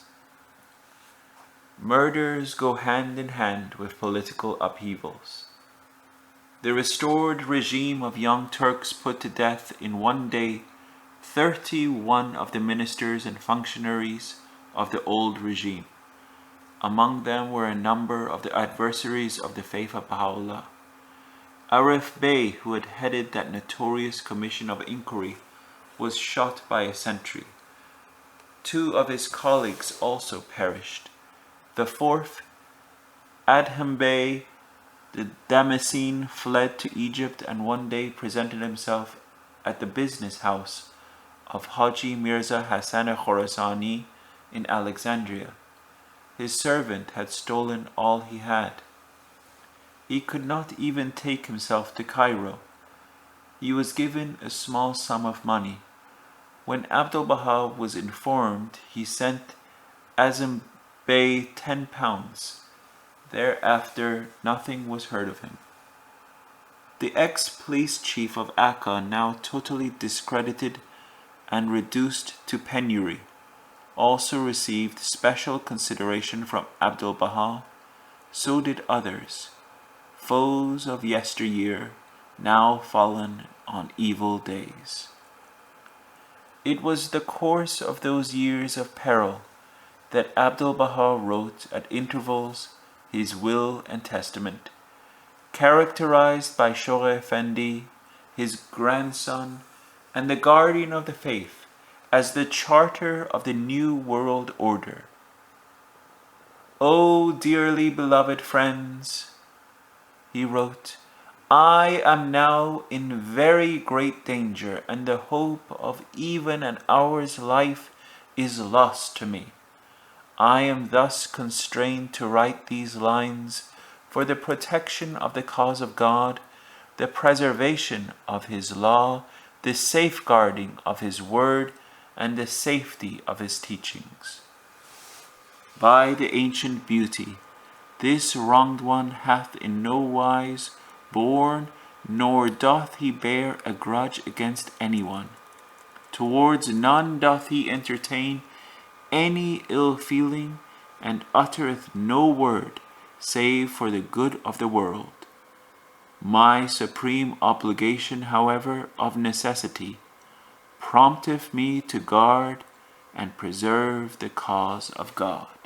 Speaker 1: Murders go hand in hand with political upheavals. The restored regime of Young Turks put to death in one day 31 of the ministers and functionaries of the old regime. Among them were a number of the adversaries of the faith of Baha'u'llah. Arif Bey, who had headed that notorious commission of inquiry, was shot by a sentry. 2 of his colleagues also perished. The 4th, Adham Bey, the Damascene, fled to Egypt and one day presented himself at the business house of Haji Mirza Hassan Khorasani in Alexandria. His servant had stolen all he had. He could not even take himself to Cairo. He was given a small sum of money. When Abdu'l-Baha was informed, he sent Azim Bey 10 pounds. Thereafter, nothing was heard of him. The ex-police chief of Akka, now totally discredited and reduced to penury, also received special consideration from Abdu'l-Baha. So did others, foes of yesteryear, now fallen on evil days. It was the course of those years of peril that Abdu'l-Baha wrote at intervals his will and testament, characterized by Shogh Effendi, his grandson and the guardian of the faith, as the charter of the new world order. "O dearly beloved friends," he wrote, "I am now in very great danger, and the hope of even an hour's life is lost to me. I am thus constrained to write these lines for the protection of the cause of God, the preservation of His law, the safeguarding of His word, and the safety of His teachings. By the ancient beauty, this wronged one hath in no wise borne, nor doth he bear a grudge against anyone. Towards none doth he entertain any ill feeling, and uttereth no word save for the good of the world. My supreme obligation, however, of necessity, prompteth me to guard and preserve the cause of God."